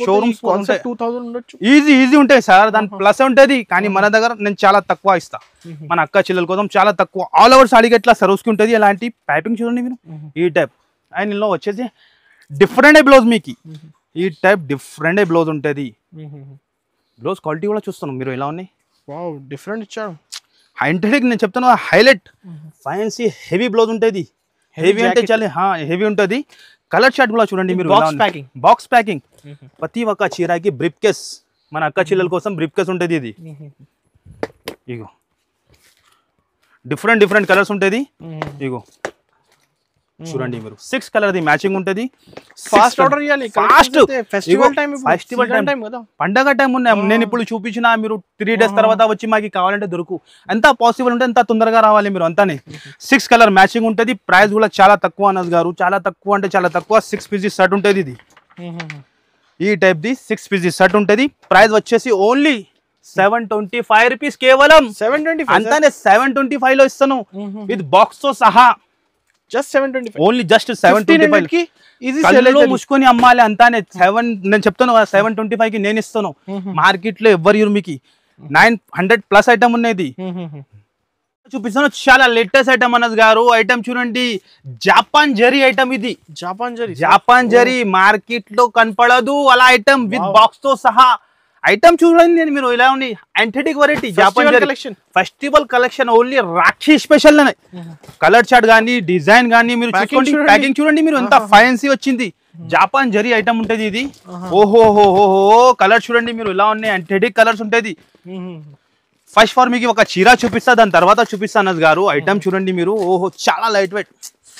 Showrooms 2000 ఉండొచ్చు. ఈజీ ఉంటాయి సార్. దాని ప్లస్ ఉంటుంది. కానీ మన దగ్గర నేను చాలా తక్కువ ఇస్తా. మన అక్క చెల్లెల కోసం చాలా తక్కువ. ఆల్ ఓవర్ సాడీకి ఎట్లా సర్వ్స్కి ఉంటుంది. అలాంటి పైపింగ్ చూడండి మీరు. ఈ టైప్. అండ్ ఇందులో వచ్చేసి డిఫరెంట్ బ్లౌజ్ మీకు. ఈ టైప్ డిఫరెంట్ బ్లౌజ్ ఉంటుంది. బ్లౌజ్ క్వాలిటీ కూడా చూస్తున్నాం మీరు ఎలా ఉన్నాయి. డిఫరెంట్ ఇచ్చారు. హైంటెక్ నేను చెప్తున్నా హైలైట్. ఫైన్సీ హెవీ బ్లౌజ్ ఉంటుంది. హెవీ అంటే చాలా హెవీ ఉంటుంది. కలర్ చార్ట్ కూడా చూడండి మీరు. Box packing. ప్రతి ఒక్క చీరకి బ్రిప్ కేస్. మన అక్క చెల్లెల కోసం బ్రిప్ కేస్ ఉంటుంది. ఇది ఇగో డిఫరెంట్ కలర్స్ ఉంటుంది. ఇగో చూడండి మీరు. 6 కలర్ ది మ్యాచింగ్ ఉంటుంది. ఫాస్ట్ ఆర్డర్ చేయాలి. ఫెస్టివల్ టైం కదా, పండగ టైం ఉన్నాయి. నేను ఇప్పుడు చూపించిన మీరు 3 days తర్వాత వచ్చి మాకు కావాలంటే దొరుకు. ఎంత పాసిబుల్ ఉంటే ఎంత తొందరగా రావాలి మీరు అంతానే. 6 కలర్ మ్యాచింగ్ ఉంటుంది. ప్రైస్ కూడా చాలా తక్కువ అనస్ గారు. చాలా తక్కువ అంటే చాలా తక్కువ. 6 పీస్ సెట్ ఉంటుంది. ఇది ఈ టైప్ ది 6 పీస్ సెట్ ఉంటుంది. ప్రైస్ వచ్చేసి ఓన్లీ 725 రూపీస్ కేవలం. 725 అంతానే. 725 లో ఇస్తాను విత్ బాక్స్ తో సహా. జస్ట్ 725. ఓన్లీ జస్ట్ 725 కి కళ్ళలో ముసుకొని అమ్మాలి అంతానే. నేను చెప్తాను కదా 725 కి నేను ఇస్తాను. మార్కెట్ లో ఎవ్వరు మీకు 900+ ఐటమ్ ఉన్నది. చూపిస్తాను చాలా లేటెస్ట్ ఐటమ్ అనస్ గారు. ఐటమ్ చూడండి, జాపాన్ జరీ ఐటమ్ ఇది. జాపాన్ జరీ మార్కెట్ లో కనపడదు అలా ఐటమ్ విత్ బాక్స్ తో సహా. ఐటమ్ చూడండి మీరు ఇలా ఉంది, యాంథెటిక్ variety Japan zari festival collection only Rakhi special. Colour chart గానీ డిజైన్ గానీ మీరు చూసుకోండి, ప్యాకింగ్ చూడండి మీరు ఎంత ఫ్యాన్సీ వచ్చింది. జాపాన్ జరీ ఐటమ్ ఉంటది ఇది. ఓహో కలర్ చూడండి మీరు ఇలా ఉన్నాయి, యాంథెటిక్ కలర్స్ ఉంటది. ఫస్ట్ ఫార్ మీకు ఒక చీర చూపిస్తా, దాని తర్వాత చూపిస్తా అనస్ గారు. ఐటమ్ చూడండి మీరు, ఓహో చాలా లైట్ వెయిట్,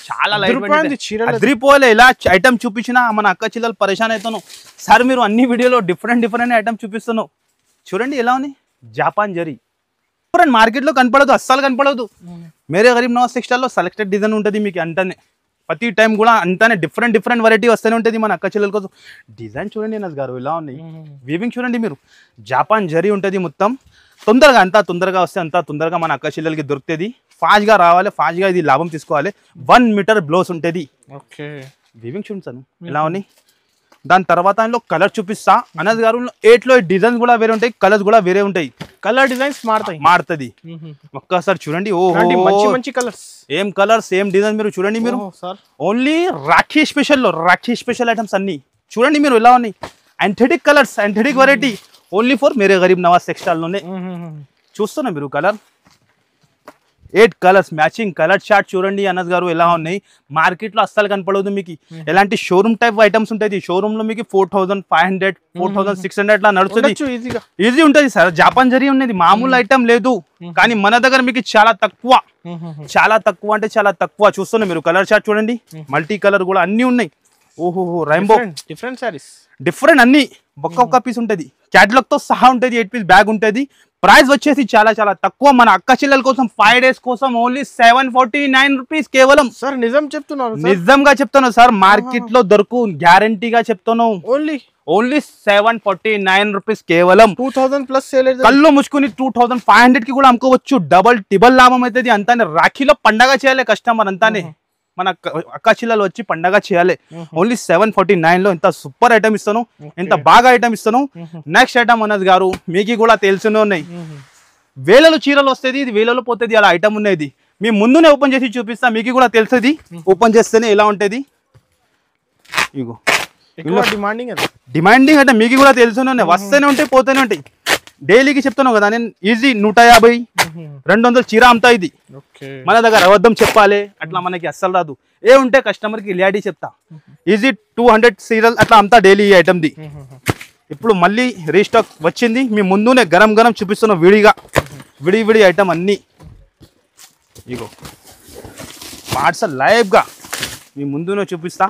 చాలా లైట్ వెయిట్ అదిరిపోలే. ఇలా ఐటమ్ చూపించినా మన అక్క చెల్లెలు పరేషాన్ అవుతాను. సార్ మీరు అన్ని వీడియోలో డిఫరెంట్ ఐటమ్ చూపిస్తున్నావు. చూడండి ఎలా ఉంది, జాపాన్ జరీ మార్కెట్ లో కనపడదు, అస్సలు కనపడదు. మేరే గరీబ్ నవాజ్ టెక్స్టైల్ లో సెలెక్టెడ్ డిజైన్ ఉంటుంది మీకు అంటానే. ప్రతి టైం కూడా అంతానే డిఫరెంట్ వెరైటీ వస్తూనే ఉంటుంది మన అక్క చెల్లెల కోసం. డిజైన్ చూడండి అనస్ గారు ఇలా ఉన్నాయి, వీవింగ్ చూడండి మీరు, జాపాన్ జరీ ఉంటుంది మొత్తం. తొందరగా అంతా తొందరగా వస్తే అంతా తొందరగా మన అక్క చెల్లెలకి దొరుకుతుంది. ఫాస్ట్ గా రావాలి, ఫాస్ట్ గా ఇది లాభం తీసుకోవాలి. 1 మీటర్ బ్లౌజ్ ఉంటుంది. వీవింగ్ చూడండి సార్ ఇలా ఉన్నాయి. దాని తర్వాత అందులో కలర్ చూపిస్తా అనస్ గారు. 8 లో డిజైన్స్ కూడా వేరే ఉంటాయి, కలర్స్ కూడా వేరే ఉంటాయి. కలర్ డిజైన్స్ మారుతుంది. ఒక్కసారి చూడండి, ఓ మంచి కలర్స్, ఏం కలర్స్ ఏం డిజైన్ మీరు చూడండి మీరు. ఓన్లీ రాఖీ స్పెషల్ లో రాఖీ స్పెషల్ ఐటమ్స్ అన్ని చూడండి మీరు ఎలా ఉన్నాయి. యాంథెటిక్ కలర్స్, యాంథెటిక్ variety only for Mere Gareeb Nawaz textile లోనే. చూస్తున్నా మీరు colour 8 colours matching colour chart చూడండి అనస్ గారు ఎలా ఉన్నాయి. మార్కెట్ లో అస్సలు కనపడదు మీకు. ఎలాంటి షోరూమ్ టైప్ ఐటమ్స్ ఉంటాయి. షోరూమ్ లో మీకు 4500 4600 లా నడుస్తుంది, ఈజీ ఉంటుంది సార్. జాపాన్ జరీ ఉన్నది, మామూలు ఐటమ్ లేదు. కానీ మన దగ్గర మీకు చాలా తక్కువ అంటే చాలా తక్కువ. చూస్తున్నా మీరు కలర్ చార్ట్ చూడండి, మల్టీ కలర్ కూడా అన్ని ఉన్నాయి. ఓహో రైంబో డిఫరెంట్ అన్ని ఒక్కొక్క పీస్ ఉంటుంది, క్యాటలాగ్ తో సహా ఉంటుంది. 8 పీస్ బ్యాగ్ ఉంటుంది. ప్రైస్ వచ్చేసి చాలా తక్కువ. మన అక్క చెల్లెల కోసం 5 డేస్ కోసం ఓన్లీ 749 రూపీస్ కేవలం. సార్ నిజంగా చెప్తాను సార్, మార్కెట్ లో దొరుకు గ్యారంటీగా చెప్తాను. ఓన్లీ 749 రూపీస్ కేవలం. 2000 ప్లస్ సేల్. కళ్ళు ముచ్చుకుని 2500 కి కూడా అమ్ముకోవచ్చు. డబల్ టిబల్ లాభం అవుతుంది. అంతానే రాఖీలో పండగ చేయాలి కస్టమర్, అంతానే మన అక్క చెల్లెలు వచ్చి పండగ చేయాలి. ఓన్లీ 749 లో ఇంత సూపర్ ఐటమ్ ఇస్తాను, ఇంత బాగా ఐటమ్ ఇస్తాను. నెక్స్ట్ ఐటమ్ అనస్ గారు మీకు కూడా తెలుసునే ఉన్నాయి. వేలలో చీరలు వస్తుంది, ఇది వేలలో పోతుంది అలా ఐటమ్ ఉన్నది. మీ ముందునే ఓపెన్ చేసి చూపిస్తా, మీకు కూడా తెలుస్తుంది. ఓపెన్ చేస్తేనే ఎలా ఉంటుంది. ఇగో డిమాండింగ్ అంటే మీకు కూడా తెలుసునే ఉన్నాయి, వస్తూనే ఉంటాయి పోతూనే ఉంటాయి. డైలీకి చెప్తున్నావు కదా నేను, ఈజీ 150 200 చీర అమ్ముతా. ఇది మన దగ్గర అబద్ధం చెప్పాలి అట్లా మనకి అస్సలు రాదు. ఏ ఉంటే కస్టమర్ కి రియాలిటీ చెప్తా. ఈజీ 200 చీరలు అట్లా అమ్ముతా డైలీ ఈ ఐటమ్ ది. ఇప్పుడు మళ్ళీ రీస్టాక్ వచ్చింది, మీ ముందునే గరం చూపిస్తున్నా విడి ఐటమ్ అన్ని. ఇగో పార్సల్ లైవ్ గా మీ ముందునే చూపిస్తా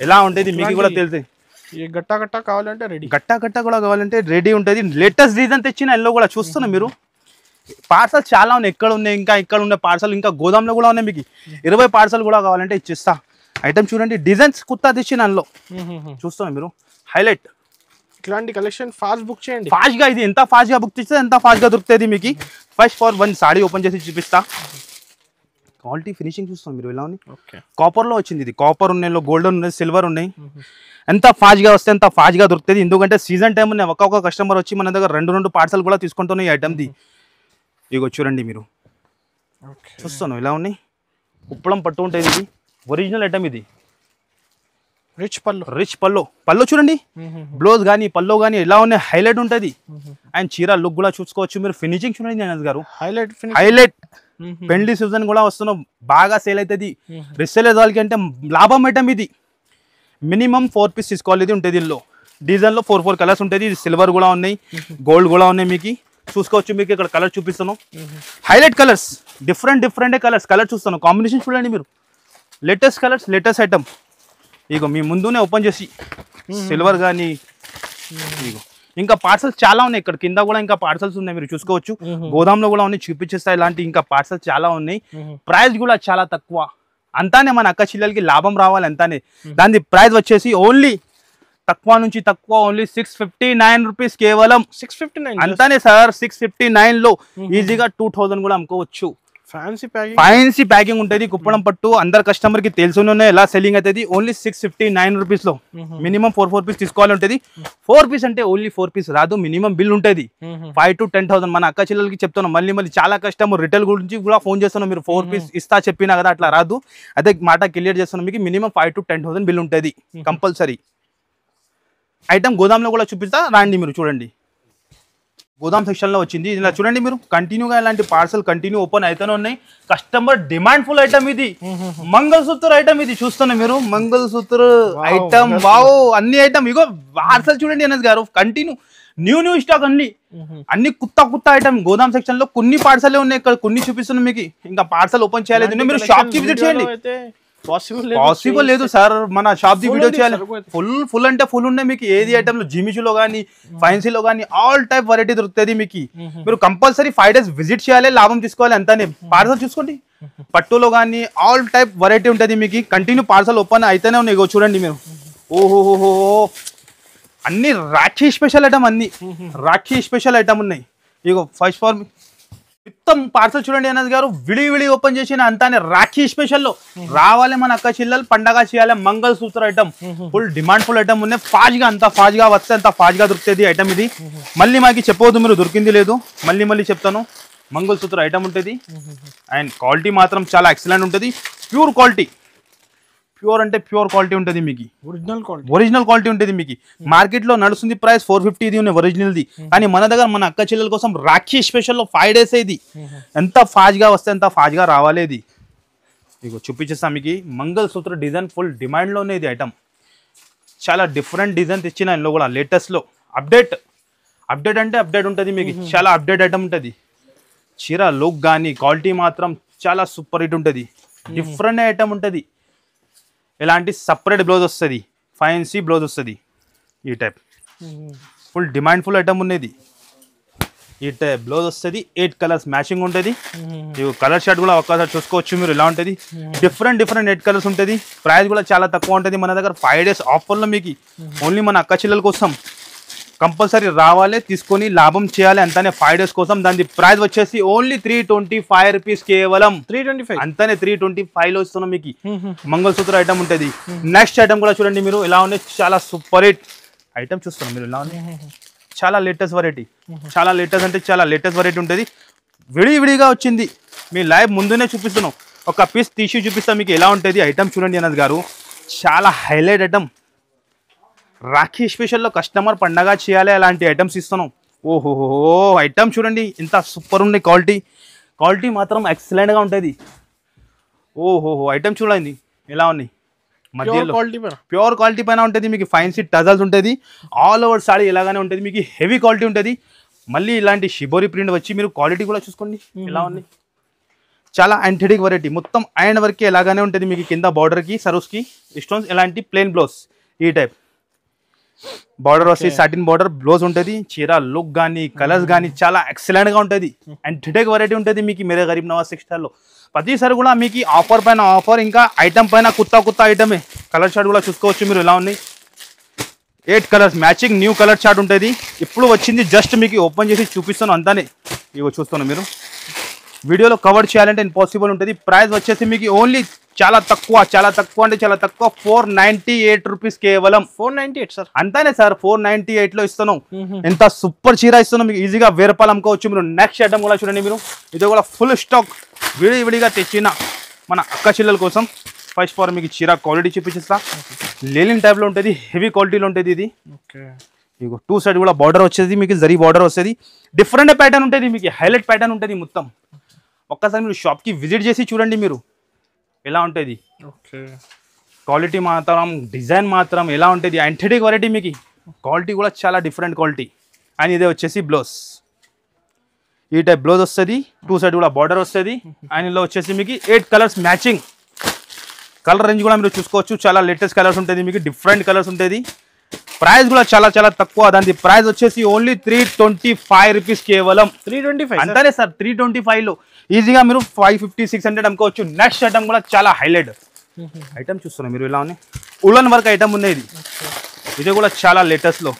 ఎలా ఉంటుంది, మీకు కూడా తెలుసు. గట్టా కావాలంటే రెడీ, గట్టా కూడా కావాలంటే రెడీ ఉంటుంది. లేటెస్ట్ డిజైన్ తెచ్చిన ఎల్లో కూడా చూస్తున్నా మీరు. పార్సల్ చాలా ఉన్నాయి, ఎక్కడ ఉన్నాయి ఇంకా ఇక్కడ ఉన్న పార్సల్ ఇంకా గోదాంలో కూడా ఉన్నాయి. మీకు 20 పార్సల్ కూడా కావాలంటే ఇచ్చిస్తా. ఐటమ్ చూడండి, డిజైన్స్ కొత్త తెచ్చిన అందులో చూస్తున్నా మీరు. హైలైట్ ఇట్లాంటి కలెక్షన్ ఫాస్ట్ బుక్ చేయండి. ఫాస్ట్ గా ఇది ఎంత ఫాస్ట్ గా బుక్ చేస్తే ఎంత ఫాస్ట్ గా దొరుకుతుంది మీకు. ఫస్ట్ ఫర్ 1 సాడీ ఓపెన్ చేసి చూపిస్తా. క్వాలిటీ ఫినిషింగ్ చూస్తాం మీరు ఎలా ఉంది. కాపర్ లో వచ్చింది ఇది, కాపర్ ఉన్నాయి, గోల్డెన్ ఉన్నాయి, సిల్వర్ ఉన్నాయి. ఎంత ఫాస్ట్ గా వస్తే ఎంత ఫాస్ట్ గా దొరుకుతుంది. ఎందుకంటే సీజన్ టైం ఉన్నాయి, ఒక్కొక్క కస్టమర్ వచ్చి మన దగ్గర 2 పార్సల్ కూడా తీసుకుంటున్నాయి ఈ ఐటమ్ ది. ఇగో చూడండి మీరు చూస్తాను ఎలా ఉన్నాయి. ఉప్పడం పట్టు ఉంటుంది, ఇది ఒరిజినల్ ఐటమ్. ఇది రిచ్ పల్లో చూడండి. బ్లౌజ్ కానీ పల్లో కానీ ఎలా ఉన్నాయి, హైలైట్ ఉంటుంది. అండ్ చీర లుక్ కూడా చూసుకోవచ్చు మీరు. ఫినిషింగ్ చూడండి అనస్ గారు, హైలైట్. పెళ్లి సీజన్ కూడా వస్తున్నాం, బాగా సేల్ అవుతుంది. రిసేలర్ వాళ్ళకి అంటే లాభం ఐటమ్ ఇది. మినిమం 4 పీస్ తీసుకోవాలి. ఇది ఉంటుంది దీనిలో. డిజైన్ లో 4 కలర్స్ ఉంటుంది. ఇది సిల్వర్ కూడా ఉన్నాయి, గోల్డ్ కూడా ఉన్నాయి. మీకు చూసుకోవచ్చు, మీకు ఇక్కడ కలర్ చూపిస్తాను. Highlight colours, different colours. Colour చూస్తాను, కాంబినేషన్ చూడండి మీరు. Latest colours, latest item. ఇగో మీ ముందునే ఓపెన్ చేసి సిల్వర్ కానీ. ఇగో ఇంకా పార్సల్స్ చాలా ఉన్నాయి, ఇక్కడ కింద కూడా ఇంకా పార్సల్స్ ఉన్నాయి మీరు చూసుకోవచ్చు. గోదాంలో కూడా ఉన్నాయి, చూపించేస్తాయి. ఇలాంటి ఇంకా పార్సల్స్ చాలా ఉన్నాయి. ప్రైస్ కూడా చాలా తక్కువ. అంతానే మన అక్క చెల్లెలకి లాభం రావాలి అంతానే. దాని ప్రైస్ వచ్చేసి ఓన్లీ తక్కువ నుంచి తక్కువ ఓన్లీ 659 రూపీస్ కేవలం. 659 అంతానే సార్. 659 లో ఈజీగా 2000 కూడా అమ్ముకోవచ్చు. ఫ్యాన్సీ ప్యాకింగ్ ఉంటుంది. కుప్పడం పట్టు అందరు కస్టమర్ కి తెలుసునే ఎలా సెల్లింగ్ అవుతుంది. ఓన్లీ 659 రూపీస్ లో మినిమం 4 పీస్ తీసుకోవాలి ఉంటుంది. 4 పీస్ అంటే ఓన్లీ 4 పీస్ రాదు, మినిమం బిల్ ఉంటుంది 5 to 10,000. మన అక్క చెల్లెలకి చెప్తున్నాం, మళ్ళీ చాలా కస్టమర్ రిటైల్ గురించి కూడా ఫోన్ చేస్తున్నాం, మీరు 4 పీస్ ఇస్తా చెప్పినా కదా, అట్లా రాదు. అదే మాట క్లియర్ చేస్తున్నాం, మీకు మినిమం 5 to 10,000 బిల్ ఉంటుంది కంపల్సరీ. ఐటమ్ గోదాంలో కూడా చూపిస్తా రండి, మీరు చూడండి. గోదాం సెక్షన్ లో వచ్చింది. ఇలా చూడండి మీరు, కంటిన్యూగా ఇలాంటి పార్సల్ కంటిన్యూ ఓపెన్ అయితేనే ఉన్నాయి. కస్టమర్ డిమాండ్ ఫుల్ ఐటమ్ ఇది. మంగళసూత్ర ఐటమ్ ఇది చూస్తున్నా మీరు, మంగళసూత్ర ఐటమ్. వావ్, అన్ని ఐటమ్ ఇగో పార్సల్ చూడండి అనస్ గారు, కంటిన్యూ న్యూ స్టాక్ అన్ని కొత్త ఐటమ్. గోదాం సెక్షన్ లో కొన్ని పార్సలే ఉన్నాయి, ఇక్కడ కొన్ని చూపిస్తున్నాం మీకు. ఇంకా పార్సల్ ఓపెన్ చేయలేదు, మీరు షాప్ కి విజిట్ చేయండి. పాసిబుల్ లేదు సార్, మన షాప్ ది వీడియో చేయాలి. ఫుల్ అంటే ఫుల్ ఉన్నాయి మీకు. ఏది ఐటమ్ లో జిమిషులో కానీ ఫైన్సీలో కానీ ఆల్ టైప్ వెరైటీ దొరుకుతుంది మీకు. మీరు కంపల్సరీ 5 days విజిట్ చేయాలి, లాభం తీసుకోవాలి అంతానే. పార్సల్ చూసుకోండి, పట్టులో కానీ ఆల్ టైప్ వెరైటీ ఉంటుంది మీకు. కంటిన్యూ పార్సల్ ఓపెన్ అయితేనే ఉన్నాయి. ఇగో చూడండి మీరు, ఓహోహో అన్ని రాఖీ స్పెషల్ ఐటమ్, అన్ని రాఖీ స్పెషల్ ఐటమ్ ఉన్నాయి. ఇగో ఫస్ట్ ఫార్ మొత్తం పార్సల్ చూడండి అనస్ గారు, విడి ఓపెన్ చేసిన అంతానే రాఖీ స్పెషల్ లో రావాలి. మన అక్క చెల్లెలు పండగ చేయాలి. Mangalsutra item full demand full item ఉన్నాయి. అంత ఫాస్ట్ గా వస్తే అంత ఫాస్ట్ గా దొరుకుతుంది ఐటమ్ ఇది. మళ్ళీ మాకు చెప్పవద్దు మీరు, దొరికింది లేదు, మళ్ళీ చెప్తాను. మంగళసూత్ర ఐటమ్ ఉంటుంది అండ్ క్వాలిటీ మాత్రం చాలా ఎక్సలెంట్ ఉంటుంది. ప్యూర్ క్వాలిటీ, ప్యూర్ అంటే ప్యూర్ క్వాలిటీ ఉంటుంది మీకు. ఒరిజినల్ క్వాలిటీ ఉంటుంది మీకు. మార్కెట్ లో నడుస్తుంది ప్రైస్ 450 ఇది ఉన్నాయి ఒరిజినల్ది. కానీ మన దగ్గర మన అక్క చెల్లెల కోసం రాఖీ స్పెషల్ లో 5 days ఇది. ఎంత ఫాస్ట్ గా వస్తే అంత ఫాస్ట్ గా రావాలి ఇది. ఇగో చూపించేస్తాం మీకు. మంగళసూత్ర డిజైన్ ఫుల్ డిమాండ్ లోనే ఇది ఐటమ్. చాలా డిఫరెంట్ డిజైన్ తెచ్చిన ఇందులో కూడా లేటెస్ట్ లో అప్డేట్ అంటే అప్డేట్ ఉంటుంది మీకు. చాలా అప్డేట్ ఐటమ్ ఉంటుంది. చీర లుక్ కానీ క్వాలిటీ మాత్రం చాలా సూపర్ హిట్ ఉంటుంది. డిఫరెంట్ ఐటమ్ ఉంటుంది. ఇలాంటి సపరేట్ బ్లౌజ్ వస్తుంది, ఫ్యాన్సీ బ్లౌజ్ వస్తుంది. ఈ type full demand full item ఉన్నది. ఈ టైప్ బ్లౌజ్ వస్తుంది. 8 కలర్స్ మ్యాచింగ్ ఉంటుంది. కలర్ షర్ట్ కూడా ఒక్కసారి చూసుకోవచ్చు మీరు, ఇలా ఉంటుంది. డిఫరెంట్ 8 కలర్స్ ఉంటుంది. ప్రైస్ కూడా చాలా తక్కువ ఉంటుంది. మన దగ్గర 5 days ఆఫర్లో మీకు ఓన్లీ మన అక్క చెల్లెల కోసం కంపల్సరీ రావాలి, తీసుకొని లాభం చేయాలి అంతానే. 5 days కోసం దాని ప్రైస్ వచ్చేసి ఓన్లీ 325 రూపీస్, కేవలం 325 అంతానే. 325 లో ఇస్తున్నాం మీకు. మంగళసూత్ర ఐటమ్ ఉంటుంది. నెక్స్ట్ ఐటమ్ కూడా చూడండి మీరు, ఇలా ఉన్నాయి. చాలా సూపర్ హిట్ ఐటమ్ చూస్తున్నాం మీరు, ఇలా ఉన్నాయి. చాలా లేటెస్ట్ వెరైటీ, చాలా లేటెస్ట్ అంటే చాలా లేటెస్ట్ వెరైటీ ఉంటుంది. విడిగా వచ్చింది. మీ లైవ్ ముందునే చూపిస్తున్నాం. ఒక పీస్ తీసి చూపిస్తాం మీకు ఎలా ఉంటుంది ఐటమ్. చూడండి అనస్ గారు, చాలా హైలైట్ ఐటమ్. రాఖీ స్పెషల్లో కస్టమర్ పండగ చేయాలి, అలాంటి ఐటమ్స్ ఇస్తున్నాం. ఓహోహో ఐటమ్ చూడండి ఎంత సూపర్ ఉంది. క్వాలిటీ మాత్రం ఎక్సలెంట్గా ఉంటుంది. ఓహోహో ఐటమ్ చూడండి ఎలా ఉన్నాయి. మధ్యలో ప్యూర్ క్వాలిటీ పైన ఉంటుంది మీకు. ఫ్యాన్సీ టజల్స్ ఉంటుంది. ఆల్ ఓవర్ సారీ ఇలాగానే ఉంటుంది మీకు. హెవీ క్వాలిటీ ఉంటుంది. మళ్ళీ ఇలాంటి షిబోరి ప్రింట్ వచ్చి మీరు క్వాలిటీ కూడా చూసుకోండి ఎలా ఉంది. చాలా యాంథెటిక్ వెరైటీ. మొత్తం ఐరన్ వర్క్ ఎలాగానే ఉంటుంది మీకు. కింద బార్డర్కి సరూస్కి స్టోన్స్, ఎలాంటి ప్లెయిన్ బ్లౌజ్ ఈ టైప్ బార్డర్ వస్తే సాటిన్ బార్డర్ బ్లౌజ్ ఉంటుంది. చీర లుక్ కానీ కలర్స్ కానీ చాలా ఎక్సలెంట్ గా ఉంటుంది. యాంథెటిక్ వెరైటీ ఉంటుంది మీకు మేరే గరీబ్ నవాజ్ టెక్స్టైల్ లో. ప్రతిసారి కూడా మీకు ఆఫర్ పైన ఆఫర్, ఇంకా ఐటమ్ పైన కొత్త ఐటమే. కలర్ చార్ట్ కూడా చూసుకోవచ్చు మీరు ఎలా ఉన్నాయి. 8 colours matching new colour chart ఉంటుంది. ఇప్పుడు వచ్చింది, జస్ట్ మీకు ఓపెన్ చేసి చూపిస్తాను అంతానే. ఇవో చూస్తున్నాను మీరు. వీడియోలో కవర్ చేయాలంటే ఇంపాసిబుల్ ఉంటుంది. ప్రైస్ వచ్చేసి మీకు ఓన్లీ చాలా తక్కువ అంటే చాలా తక్కువ 498 రూపీస్, కేవలం 498 సార్. అంతానే సార్, 498 లో ఇస్తున్నాం. ఎంత సూపర్ చీర ఇస్తున్నాం మీకు. ఈజీగా 1000 రూపాయలు అమ్ముకోవచ్చు మీరు. నెక్స్ట్ ఐటమ్ కూడా చూడండి మీరు. ఇది కూడా ఫుల్ స్టాక్ విడిగా తెచ్చిన మన అక్క చెల్లెల కోసం. ఫస్ట్ ఫార్ మీకు చీర క్వాలిటీ చూపించేస్తా. లేలిన్ టైప్ లో ఉంటుంది, హెవీ క్వాలిటీలో ఉంటుంది ఇది. ఇగో 2 సైడ్ కూడా బార్డర్ వచ్చేది మీకు, జరీ బార్డర్ వస్తుంది. డిఫరెంట్ ప్యాటర్న్ ఉంటుంది మీకు, హైలైట్ ప్యాటర్న్ ఉంటుంది మొత్తం. ఒక్కసారి మీరు షాప్ కి విజిట్ చేసి చూడండి మీరు ఎలా ఉంటుంది. క్వాలిటీ మాత్రం, డిజైన్ మాత్రం ఎలా ఉంటుంది. యాంథెటిక్ వెరైటీ మీకు. క్వాలిటీ కూడా చాలా డిఫరెంట్ క్వాలిటీ. అండ్ ఇదే వచ్చేసి బ్లౌజ్. ఈ టైప్ బ్లౌజ్ వస్తుంది. 2 సైడ్ కూడా బార్డర్ వస్తుంది. అండ్ ఇందులో వచ్చేసి మీకు 8 కలర్స్ మ్యాచింగ్. కలర్ రేంజ్ కూడా మీరు చూసుకోవచ్చు. చాలా లేటెస్ట్ కలర్స్ ఉంటుంది మీకు, డిఫరెంట్ కలర్స్ ఉంటుంది. ప్రైస్ కూడా చాలా తక్కువ. దాని ప్రైస్ వచ్చేసి ఓన్లీ 325 రూపీస్, కేవలం 325 అంతానే సార్. 325 లో ఈజీగా మీరు 550, 600 అమ్ముకోవచ్చు. నెక్స్ట్ ఐటమ్ కూడా చాలా హైలైట్ ఐటమ్ చూస్తున్నారు మీరు ఎలా ఉన్నాయి. ఉలన్ వర్క్ ఐటమ్ ఉన్నాయి ఇది. ఇది కూడా చాలా లేటెస్ట్ లో,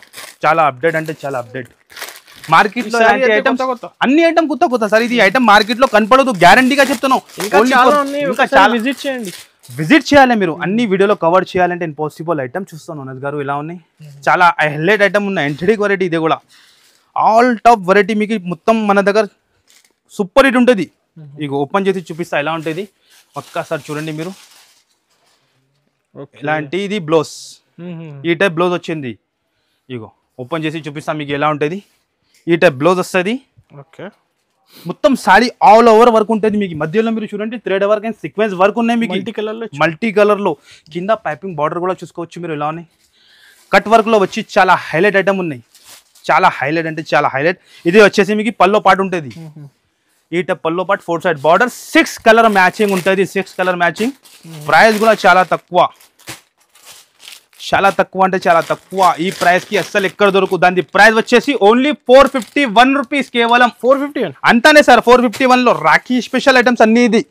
చాలా అప్డేట్ అంటే చాలా అప్డేట్. మార్కెట్ లో ఐటమ్స్ అన్ని ఐటమ్ కొత్త కొత్త సార్. ఇది ఐటమ్ మార్కెట్ లో కనపడదు, గ్యారంటీగా చెప్తున్నాం. ఇంకా చాలా విజిట్ చేయండి, విజిట్ చేయాలి మీరు. అన్ని వీడియోలో కవర్ చేయాలంటే ఇంపాసిబుల్. ఐటమ్ చూస్తాను అనద్ గారు ఇలా ఉన్నాయి, చాలా హైలైట్ ఐటమ్ ఉన్నాయి. ఎంటెడిక్ వెరైటీ ఇది కూడా ఆల్ టాప్ వెరైటీ. మీకు మొత్తం మన దగ్గర సూపర్ హిట్ ఉంటుంది. ఇక ఓపెన్ చేసి చూపిస్తా ఎలా ఉంటుంది ఒక్కసారి చూడండి మీరు. ఇలాంటి ఇది బ్లౌజ్, ఈ టైప్ బ్లౌజ్ వచ్చింది. ఇగో ఓపెన్ చేసి చూపిస్తా మీకు ఎలా ఉంటుంది. ఈ టైప్ బ్లౌజ్ వస్తుంది. ఓకే, మొత్తం సారీ ఆల్ ఓవర్ వర్క్ ఉంటుంది మీకు. మధ్యలో మీరు చూడండి thread work and sequence work ఉన్నాయి మీకు మల్టీ కలర్ లో. కింద పైపింగ్ బార్డర్ కూడా చూసుకోవచ్చు మీరు ఎలా ఉన్నాయి. కట్ వర్క్ లో వచ్చి చాలా హైలైట్ ఐటమ్ ఉన్నాయి, చాలా హైలైట్ అంటే చాలా హైలైట్. ఇది వచ్చేసి మీకు పల్లో పాటు ఉంటుంది. ఈ టైప్ పల్లో పాటు 4 సైడ్ బార్డర్, 6 కలర్ మ్యాచింగ్ ఉంటుంది. 6 కలర్ మ్యాచింగ్. ప్రైస్ కూడా చాలా తక్కువ, చాలా తక్కువ అంటే చాలా తక్కువ. ఈ ప్రైస్ కి అస్సలు ఎక్కడ దొరుకు. దాని ప్రైస్ వచ్చేసి ఓన్లీ 451 రూపీస్, కేవలం 451 అంతానే సార్. 451 లో రాఖీ స్పెషల్ ఐటమ్స్ అన్ని. ఇది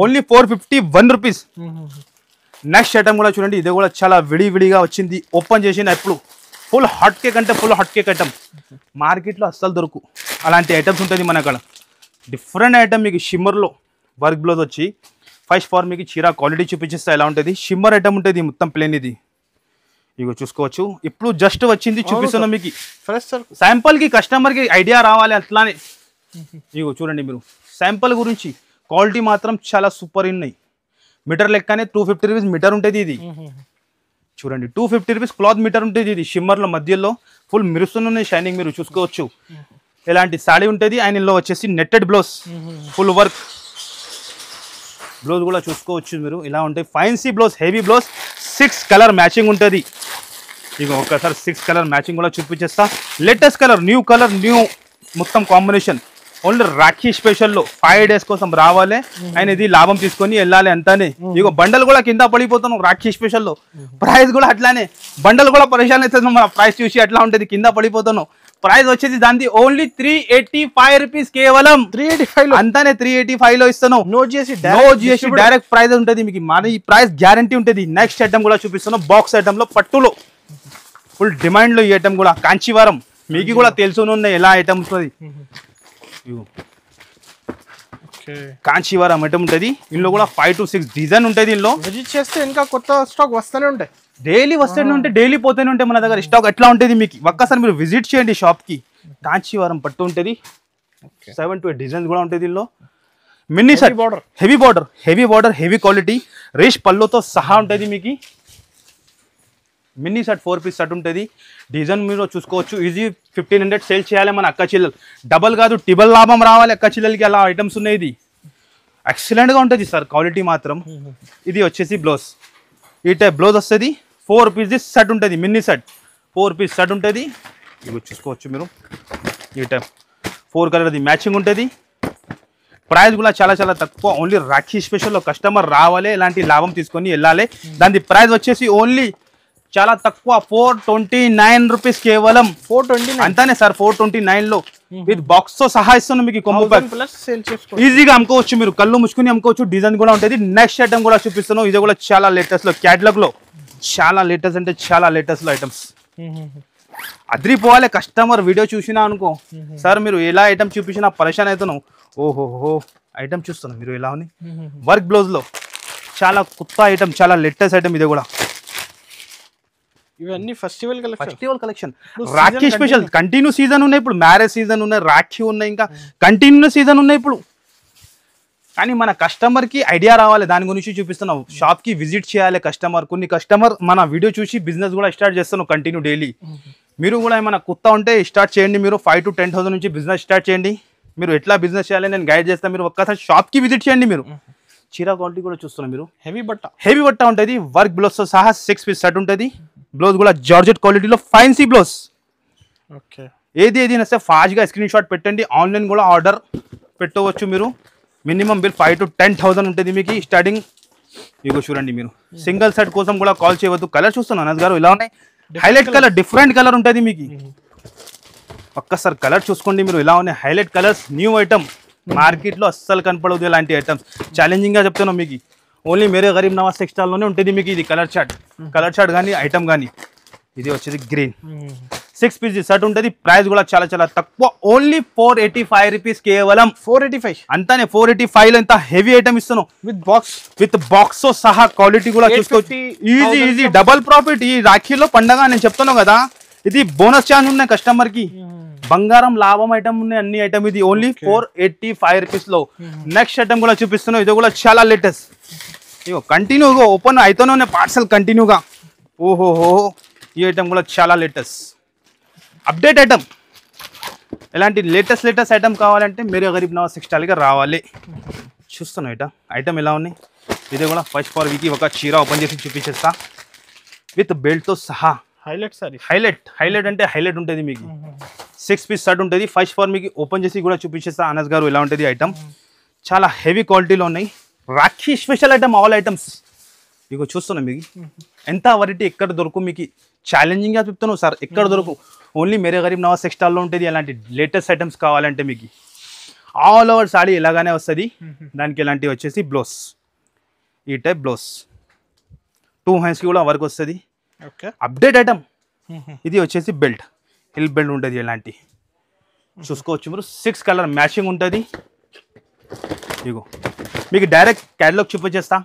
ఓన్లీ 451 రూపీస్. నెక్స్ట్ ఐటమ్ కూడా చూడండి, ఇది కూడా చాలా విడివిడిగా వచ్చింది. ఓపెన్ చేసిన ఎప్పుడు ఫుల్ హాట్ కేక్ అంటే ఫుల్ హాట్ కేక్ ఐటమ్. మార్కెట్లో అస్సలు దొరుకు అలాంటి ఐటమ్స్ ఉంటుంది మన అక్కడ. డిఫరెంట్ ఐటమ్ మీకు షిమ్మర్లో వర్క్ బ్లౌజ్ వచ్చి ఫస్ట్ ఫార్ మీకు చీర క్వాలిటీ చూపించేస్తే ఎలా ఉంటుంది. షిమ్మర్ ఐటమ్ ఉంటుంది మొత్తం ప్లేన్. ఇది ఇగో చూసుకోవచ్చు. ఇప్పుడు జస్ట్ వచ్చింది చూపిస్తున్నాం మీకు ఫ్రెష్ శాంపుల్ కి, కస్టమర్ కి ఐడియా రావాలి అట్లానే. ఇగో చూడండి మీరు శాంపుల్ గురించి. క్వాలిటీ మాత్రం చాలా సూపర్ ఉన్నాయి. మీటర్ లెక్కనే 250 రూపీస్ మీటర్ ఉంటుంది ఇది. చూడండి 250 రూపీస్ క్లాత్ మీటర్ ఉంటుంది ఇది. షిమ్మర్లో మధ్యలో ఫుల్ మెరుస్తున్నాయి షైనింగ్ మీరు చూసుకోవచ్చు. ఇలాంటి సాడీ ఉంటుంది. ఆయనలో వచ్చేసి netted blouse, full work blouse కూడా చూసుకోవచ్చు మీరు. ఇలా ఉంటాయి fancy blouse, heavy blouse. 6 colour matching ఉంటుంది. ఇక ఒక్కసారి 6 కలర్ మ్యాచింగ్ కూడా చూపించేస్తా. లేటెస్ట్ కలర్, న్యూ మొత్తం కాంబినేషన్. ఓన్లీ రాఖీ స్పెషల్లో 5 డేస్ కోసం రావాలి. ఆయన ఇది లాభం తీసుకొని వెళ్ళాలి అంతానే. ఇగో బండల్ కూడా కింద పడిపోతాను రాఖీ స్పెషల్లో. ప్రైస్ కూడా అట్లానే, బండల్ కూడా పరిశాన్ అవుతుంది మన ప్రైస్ చూసి. అట్లా ఉంటుంది, కింద పడిపోతాను. ప్రైస్ వచ్చేసి దాని ఓన్లీ 385 రూపీస్, కేవలం 385 అంతానే. 385 లో ఇస్తాను. నో జిఎస్టీ, డైరెక్ట్ ప్రైస్ ఉంటుంది మీకు. మన ఈ ప్రైస్ గ్యారంటీ ఉంటుంది. నెక్స్ట్ ఐటమ్ కూడా చూపిస్తాను. బాక్స్ ఐటమ్ లో పట్టులో ఫుల్ డిమాండ్ లో ఈ ఐటమ్ కూడా. కాంచీవరం మీకు కూడా తెలుసునే ఎలా ఐటమ్ ఉంటుంది. కాంచీవరం ఐటమ్ ఉంటుంది. ఇందులో కూడా 5 to 6 డిజైన్ ఉంటుంది. ఇందులో విజిట్ చేస్తే ఇంకా కొత్త స్టాక్ వస్తూనే ఉంటాయి. డైలీ వస్తూనే ఉంటే, డైలీ పోతూనే ఉంటాయి మన దగ్గర స్టాక్. ఎట్లా ఉంటుంది మీకు ఒక్కసారి మీరు విజిట్ చేయండి షాప్ కి. కాంచీవరం పట్టు ఉంటుంది. 7 to 8 డిజైన్స్ కూడా ఉంటుంది. ఇందులో mini set border, heavy border, heavy quality. రేష్ పల్లోతో సహా ఉంటుంది మీకు. మినీ సెట్ 4 పీస్ సెట్ ఉంటుంది. డిజైన్ మీరు చూసుకోవచ్చు. ఈజీ 1500 సేల్ చేయాలి మన అక్క చెల్లెలు. డబల్ కాదు ట్రిబల్ లాభం రావాలి అక్క చెల్లెలకి. అలా ఐటమ్స్ ఉన్నాయి. ఇది ఎక్సలెంట్గా ఉంటుంది సార్, క్వాలిటీ మాత్రం. ఇది వచ్చేసి బ్లౌజ్, ఈ టైప్ బ్లౌజ్ వస్తుంది. 4 పీస్ సెట్ ఉంటుంది. మినీ సెట్ 4 పీస్ సెట్ ఉంటుంది. ఇవి చూసుకోవచ్చు మీరు. ఈ టైప్ 4 కలర్ది మ్యాచింగ్ ఉంటుంది. ప్రైస్ కూడా చాలా చాలా తక్కువ. ఓన్లీ రాఖీ స్పెషల్లో కస్టమర్ రావాలి, ఇలాంటి లాభం తీసుకొని వెళ్ళాలి. దాని ప్రైస్ వచ్చేసి ఓన్లీ చాలా తక్కువ 429 రూపీస్, కేవలం 429 అంతానే సార్. 429 లో విత్ బాక్స్ తో సహా ఇస్తున్నాం మీకు. కొంబో ప్యాక్ ఈజీగా అమ్ముకోవచ్చు మీరు, కళ్ళు ముచ్చుకుని అమ్ముకోవచ్చు. డిజైన్ కూడా ఉంటుంది. నెక్స్ట్ ఐటమ్ కూడా చూపిస్తున్నాం. ఇది కూడా చాలా లేటెస్ట్ లో, క్యాటలాగ్ లో చాలా లేటెస్ట్ అంటే చాలా లేటెస్ట్ లో ఐటమ్స్. అదిరిపోవాలి. కస్టమర్ వీడియో చూసినా అనుకో, సార్ మీరు ఎలా ఐటమ్ చూపించినా పరేషాన్ అవుతున్నావు. ఓహోహో ఐటమ్ చూస్తున్నాం మీరు ఎలా ఉంది. వర్క్ బ్లౌజ్ లో చాలా కొత్త ఐటమ్, చాలా లేటెస్ట్ ఐటమ్. ఇది కూడా ఇవన్నీ festival collection. Rakhi special continue season ఉన్నాయి. ఇప్పుడు మ్యారేజ్ సీజన్ ఉన్నాయి, రాఖీ ఉన్నాయి, ఇంకా కంటిన్యూ సీజన్ ఉన్నాయి ఇప్పుడు. కానీ మన కస్టమర్ కి ఐడియా రావాలి, దాని గురించి చూపిస్తున్నాం. షాప్ కి విజిట్ చేయాలి కస్టమర్. కొన్ని కస్టమర్ మన వీడియో చూసి బిజినెస్ కూడా స్టార్ట్ చేస్తున్నాం కంటిన్యూ డైలీ. మీరు కూడా ఏమైనా కొత్త ఉంటే స్టార్ట్ చేయండి. మీరు 5 to 10,000 నుంచి బిజినెస్ స్టార్ట్ చేయండి. మీరు ఎట్లా బిజినెస్ చేయాలి నేను గైడ్ చేస్తాను. మీరు ఒక్కసారి షాప్ కి విజిట్ చేయండి. మీరు చీర క్వాలిటీ కూడా చూస్తున్నాం మీరు. హెవీ బట్ట ఉంటుంది. వర్క్ బ్లౌజ్ తో సహా 6 పీస్ సెట్ ఉంటుంది. బ్లౌజ్ కూడా జార్జెట్ క్వాలిటీలో ఫైన్సీ బ్లౌజ్. ఏది నస్తే ఫాస్ట్గా స్క్రీన్ షాట్ పెట్టండి. ఆన్లైన్ కూడా ఆర్డర్ పెట్టవచ్చు మీరు. మినిమం బిల్ 5 to 10,000 ఉంటుంది మీకు స్టార్టింగ్. ఇగో చూడండి మీరు. సింగిల్ సెట్ కోసం కూడా కాల్ చేయవద్దు. కలర్ చూస్తున్నాను అనస్ గారు ఇలా ఉన్నాయి. హైలైట్ కలర్, డిఫరెంట్ కలర్ ఉంటుంది మీకు. ఒక్కసారి కలర్ చూసుకోండి మీరు ఎలా ఉన్నాయి. Highlight colours, new item. మార్కెట్లో అస్సలు కనపడదు ఇలాంటి ఐటమ్స్. ఛాలెంజింగ్గా చెప్తున్నాం మీకు. ఓన్లీ మేరే గరీబ్ నవాజ్ టెక్స్టైల్లోనే ఉంటుంది మీకు ఇది కలర్ చార్ట్ కానీ ఐటమ్ కానీ. ఇది వచ్చేది గ్రీన్, 6 పీస్ సెట్ ఉంటుంది. ప్రైస్ కూడా చాలా చాలా తక్కువ, ఓన్లీ 485 రూపీస్ కేవలం. 485 అంతానే 485 లో ఇంత హెవీ ఐటమ్ ఇస్తున్నాం విత్ బాక్స్ తో సహా. క్వాలిటీ కూడా చూసుకోవచ్చు. ఈజీ డబల్ ప్రాఫిట్ ఈ రాఖీలో పండగ. నేను చెప్తున్నాను కదా, ఇది బోనస్ ఛాన్స్ ఉన్నాయి కస్టమర్ కి. బంగారం లాభం ఐటమ్ ఉన్నాయి అన్ని ఐటమ్. ఇది ఓన్లీ 485 రూపీస్ లో. నెక్స్ట్ ఐటమ్ కూడా చూపిస్తున్నాం. ఇది కూడా చాలా లేటెస్ట్. ఇగో కంటిన్యూగా ఓపెన్ అయితేనే ఉన్నాయి పార్సల్ కంటిన్యూగా. ఓహోహో, ఈ ఐటమ్ కూడా చాలా లేటెస్ట్ అప్డేట్ ఐటమ్. ఇలాంటి లేటెస్ట్ ఐటమ్ కావాలంటే మేరే గరీబ్ నవాజ్ టెక్స్టైల్గా రావాలి. చూస్తున్నాం ఐటమ్ ఎలా ఉన్నాయి. ఇది కూడా ఫస్ట్ ఫర్ వీక్ ఒక చీర ఓపెన్ చేసి చూపించేస్తా విత్ బెల్ట్తో సహా. హైలైట్ అంటే హైలైట్ ఉంటుంది మీకు. 6 పీస్ షర్ట్ ఉంటుంది. ఫస్ట్ ఫర్ మీకు ఓపెన్ చేసి కూడా చూపించేస్తా అనస్ గారు ఎలా ఉంటుంది ఐటమ్. చాలా హెవీ క్వాలిటీలో ఉన్నాయి. Rakhi special item, all items మీకు చూస్తున్నాం. మీకు ఎంత వెరైటీ ఎక్కడ దొరుకు మీకు ఛాలెంజింగ్గా చెప్తున్నాను సార్, ఎక్కడ దొరుకు. ఓన్లీ మేరే గరీబ్ నవాజ్ టెక్స్టైల్లో ఉంటుంది. అలాంటి లేటెస్ట్ ఐటమ్స్ కావాలంటే మీకు ఆల్ ఓవర్ సాడీ ఇలాగానే వస్తుంది. దానికి ఇలాంటివి వచ్చేసి బ్లౌజ్, ఈ టైప్ బ్లౌజ్ 2 హ్యాండ్స్కి కూడా వర్క్ వస్తుంది. Update item. ఇది వచ్చేసి బెల్ట్, హిల్ బెల్ట్ ఉంటుంది. ఇలాంటి చూసుకోవచ్చు మీరు. 6 కలర్ మ్యాచింగ్ ఉంటుంది. ఇగో మీకు డైరెక్ట్ క్యాటలాగ్ చూపించేస్తా.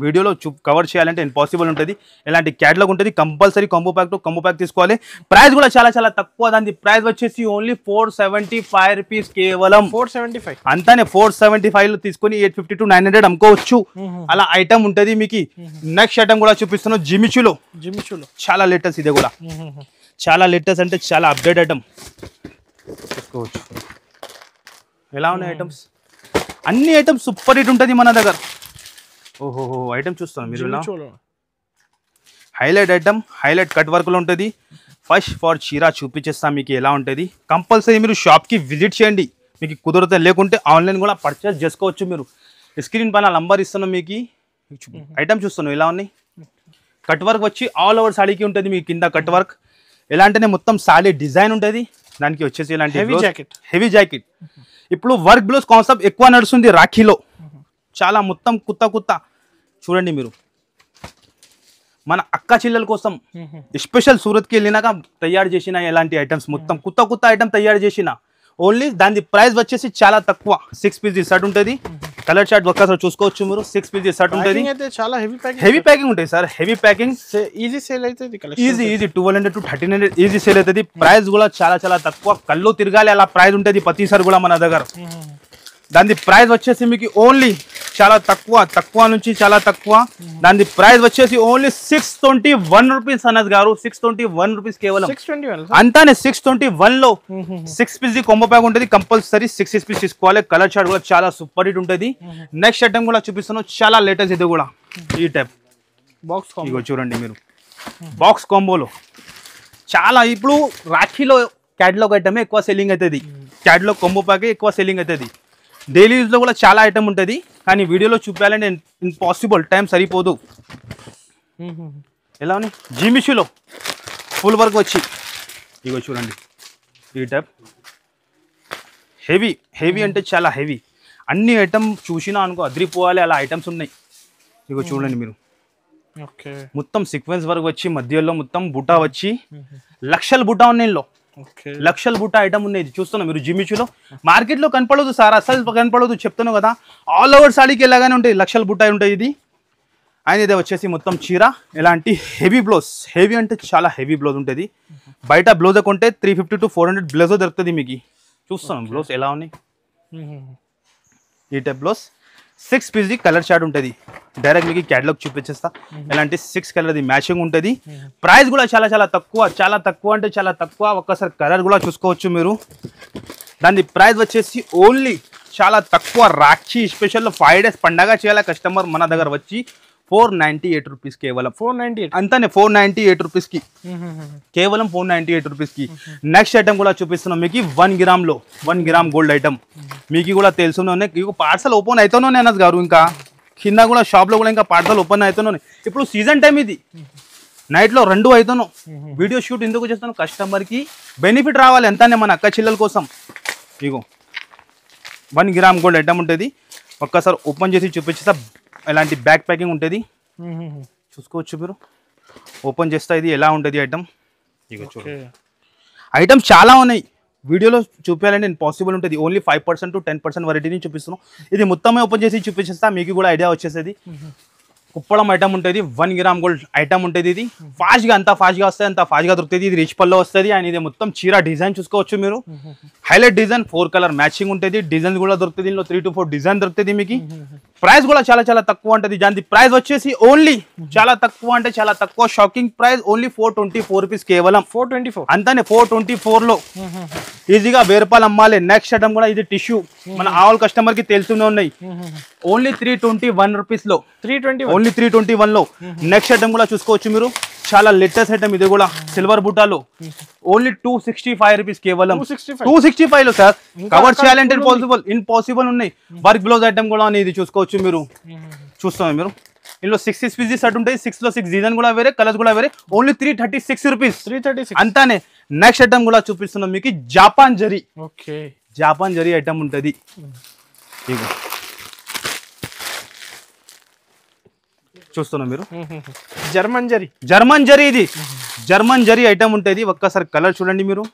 వీడియోలో కవర్ చేయాలంటే ఇంపాసిబుల్ ఉంటుంది. ఇలాంటి క్యాటలాగ్ ఉంటుంది. కంపల్సరీ కాంబో ప్యాక్ తీసుకోవాలి. ప్రైస్ కూడా చాలా చాలా తక్కువ. దాని ప్రైస్ వచ్చేసి ఓన్లీ 475 రూపీస్ కేవలం. 475 అంతానే 475 లో తీసుకొని 850 to 900 అమ్ముకోవచ్చు. అలా ఐటమ్ ఉంటుంది మీకు. నెక్స్ట్ ఐటమ్ కూడా చూపిస్తున్నాం. జిమిచులో చాలా లేటెస్ట్. ఇది కూడా చాలా లేటెస్ట్ అంటే చాలా అప్డేట్ ఐటమ్. చూసుకోవచ్చు ఎలా ఉన్నాయి ఐటమ్స్. అన్ని ఐటమ్స్ సూపర్ హిట్ ఉంటుంది మన దగ్గర. ఓహోహో, ఐటమ్ చూస్తాను మీరు. హైలైట్ ఐటమ్, హైలైట్ కట్ వర్క్లో ఉంటుంది. ఫస్ట్ ఫర్ చీర చూపించేస్తాం మీకు ఎలా ఉంటుంది. కంపల్సరీ మీరు షాప్కి విజిట్ చేయండి. మీకు కుదరతే, లేకుంటే ఆన్లైన్ కూడా పర్చేస్ చేసుకోవచ్చు. మీరు స్క్రీన్ పైన నంబర్ ఇస్తున్నాం మీకు. ఐటమ్ చూస్తున్నాం ఎలా ఉన్నాయి. కట్ వర్క్ వచ్చి ఆల్ ఓవర్ సాడీకి ఉంటుంది. మీకు కింద కట్ వర్క్ ఎలా అంటేనే మొత్తం సాడీ డిజైన్ ఉంటుంది. దానికి వచ్చేసి ఇలాంటి హెవీ జాకెట్. ఇప్పుడు వర్క్ బ్లౌజ్ కాన్సెప్ట్ ఎక్కువ నడుస్తుంది రాఖీలో. చాలా మొత్తం కుత్త చూడండి మీరు. మన అక్క చెల్లెల కోసం స్పెషల్ సూరత్కి వెళ్ళినాక తయారు చేసిన ఎలాంటి ఐటమ్స్ మొత్తం కుత్త ఐటమ్ తయారు చేసిన. ఓన్లీ దాని ప్రైస్ వచ్చేసి చాలా తక్కువ. 6 పీస్ షర్ట్ ఉంటుంది. కలర్ షర్ట్ ఒక్కసారి చూసుకోవచ్చు మీరు. 6 పీస్ షర్ట్ ఉంటుంది. హెవీ ప్యాకింగ్ ఉంటుంది sir. Heavy packing easy sale అవుతుంది. ఈజీ 1200 to 1300 ఈజీ సేల్ అవుతుంది. ప్రైస్ కూడా చాలా చాలా తక్కువ. కళ్ళు తిరగాలి అలా ప్రైస్ ఉంటుంది ప్రతిసారి కూడా మన దగ్గర. దాని ప్రైస్ వచ్చేసి మీకు ఓన్లీ చాలా తక్కువ నుంచి చాలా తక్కువ. దాని ప్రైస్ వచ్చేసి ఓన్లీ 621 రూపీస్ అనస్ గారు. 621 రూపీస్ కేవలం. అంతానే 621 లో 6 పీస్ కాంబో ప్యాక్ ఉంటుంది. కంపల్సరీ 6 పీస్ తీసుకోవాలి. కలర్ చార్ట్ కూడా చాలా సూపర్ హిట్ ఉంటుంది. నెక్స్ట్ ఐటమ్ కూడా చూపిస్తున్నాను. చాలా లేటెస్ట్. ఇది కూడా ఈ టైప్ బాక్స్ కాంబో చూడండి మీరు. బాక్స్ కాంబోలో చాలా ఇప్పుడు రాఖీలో క్యాటలాగ్ ఐటమే ఎక్కువ సెల్లింగ్ అవుతుంది. క్యాటలాగ్ కాంబో ప్యాకే ఎక్కువ సెల్లింగ్ అవుతుంది. డైలీ యూజ్లో కూడా చాలా ఐటమ్ ఉంటుంది. కానీ వీడియోలో చూపించాలంటే ఇంపాసిబుల్, టైం సరిపోదు. ఎలా ఉన్నాయి. జిమిషులో ఫుల్ వర్క్ వచ్చి ఇగో చూడండి ఈ టైప్. హెవీ అంటే చాలా హెవీ. అన్ని ఐటమ్ చూసినా అనుకో అదిరిపోవాలి అలా ఐటమ్స్ ఉన్నాయి. ఇగో చూడండి మీరు. మొత్తం సీక్వెన్స్ వర్క్ వచ్చి మధ్యలో మొత్తం బుటా వచ్చి లక్షల బుటా ఉన్నాయి. లక్షల బుట్ట ఐటమ్ ఉన్నాయి. చూస్తున్నాం మీరు. జిమిచులో మార్కెట్లో కనపడదు సార్, అసలు కనపడదు. చెప్తున్నావు కదా, ఆల్ ఓవర్ సాడీకి ఎలాగానే ఉంటాయి. లక్షల బుట్ట ఉంటాయి. ఇది అండ్ ఇది వచ్చేసి మొత్తం చీర. ఎలాంటి హెవీ బ్లౌజ్. హెవీ అంటే చాలా హెవీ బ్లౌజ్ ఉంటుంది. బయట బ్లౌజ్ కొంటే 350 to 400 బ్లౌజ్ దొరుకుతుంది మీకు. చూస్తున్నాం బ్లౌజ్ ఎలా ఉన్నాయి. ఈ type blouse 6 piece colour chart ఉంటుంది. డైరెక్ట్ మీకు క్యాటలాగ్ చూపించేస్తా. ఇలాంటి 6 కలర్ది మ్యాచింగ్ ఉంటుంది. ప్రైస్ కూడా చాలా చాలా తక్కువ అంటే చాలా తక్కువ. ఒక్కసారి కలర్ కూడా చూసుకోవచ్చు మీరు. దాని ప్రైస్ వచ్చేసి ఓన్లీ చాలా తక్కువ. రాఖీ స్పెషల్ 5 days పండగ చేయాలి కస్టమర్ మన దగ్గర వచ్చి 498 రూపీస్ కేవలం. 498 అంతానే 498 రూపీస్కి కేవలం 498 రూపీస్కి. నెక్స్ట్ ఐటమ్ కూడా చూపిస్తున్నాం మీకు. 1 గ్రామ్లో 1 గ్రామ్ గోల్డ్ ఐటమ్. మీకు కూడా తెలుసునే పార్సల్ ఓపెన్ అవుతానే అనస్ గారు. ఇంకా కింద కూడా షాప్లో కూడా ఇంకా పార్సల్ ఓపెన్ అవుతున్నాయి. ఇప్పుడు సీజన్ టైం ఇది. నైట్లో 2 అవుతాను. వీడియో షూట్ ఎందుకు చేస్తాను, కస్టమర్కి బెనిఫిట్ రావాలి అంతానే మన అక్క చెల్లెల కోసం. ఇగో 1 గ్రామ్ గోల్డ్ ఐటమ్ ఉంటుంది. ఒక్కసారి ఓపెన్ చేసి చూపించేస్తా. ఇలాంటి బ్యాక్ ప్యాకింగ్ ఉంటుంది. చూసుకోవచ్చు మీరు. ఓపెన్ చేస్తా ఇది ఎలా ఉంటుంది ఐటమ్. ఇక చూడండి ఐటమ్స్ చాలా ఉన్నాయి, వీడియోలో చూపించాలంటే ఇంపాసిబుల్ ఉంటుంది. ఓన్లీ 5% to 10% వెరైటీని చూపిస్తున్నాం. ఇది మొత్తమే ఓపెన్ చేసి చూపించేస్తా, మీకు కూడా ఐడియా వచ్చేసేది. కుప్పడం ఐటమ్ ఉంటుంది, 1 గ్రామ్ గోల్డ్ ఐటమ్ ఉంటుంది. ఇది ఫాస్ట్గా అంత ఫాస్ట్గా వస్తుంది, అంత ఫాస్ట్గా దొరుకుతుంది. ఇది రిచ్ పల్లో వస్తుంది. అండ్ ఇది మొత్తం చీర డిజైన్ చూసుకోవచ్చు మీరు. హైలైట్ డిజైన్, 4 కలర్ మ్యాచింగ్ ఉంటుంది. డిజైన్ కూడా దొరుకుతుంది, దీనిలో 3 to 4 డిజైన్ దొరుకుతుంది మీకు. ప్రైస్ కూడా చాలా చాలా తక్కువ ఉంటుంది. దాని ప్రైస్ వచ్చేసి ఓన్లీ చాలా తక్కువ అంటే చాలా తక్కువ, షాకింగ్ ప్రైస్ ఓన్లీ 424 రూపీస్ కేవలం. 424 అంతానే 424లో ఈజీగా 1000 రూపాయలు అమ్మాలి. నెక్స్ట్ ఐటమ్ కూడా ఇది టిష్యూ, మన ఆల్ కస్టమర్ కి తెలుస్తూనే ఉన్నాయి. ఓన్లీ 321 రూపీస్ లో, 321 ఓన్లీ 321 లో. నెక్స్ట్ ఐటమ్ కూడా చూసుకోవచ్చు మీరు, చాలా లేటెస్ట్ ఐటమ్ ఇది కూడా, సిల్వర్ బుటాలో ఓన్లీ 265 రూపీస్ కేవలం. 265 లో సార్, కవర్ చేయాలంటే ఇంపాసిబుల్ ఉన్నాయి. వర్క్ బ్లౌజ్ ఐటమ్ కూడా ఇది చూసుకోవచ్చు మీరు. చూస్తాం మీరు, ఇందులో 6 పీసెస్ సెట్ ఉంటాయి. 6 లో 6 డిజైన్ కూడా వేరే, కలర్స్ కూడా వేరే. Only 336 rupees, 336 అంతానే. నెక్స్ట్ ఐటమ్ కూడా చూపిస్తున్నాం మీకు, Japan zari. Okay, Japan zari item ఉంటుంది. చూస్తున్నాం మీరు, జర్మన్ జరీ. జర్మన్ జరీ, ఇది జర్మన్ జరీ ఐటమ్ ఉంటుంది. ఒక్కసారి కలర్ చూడండి మీరు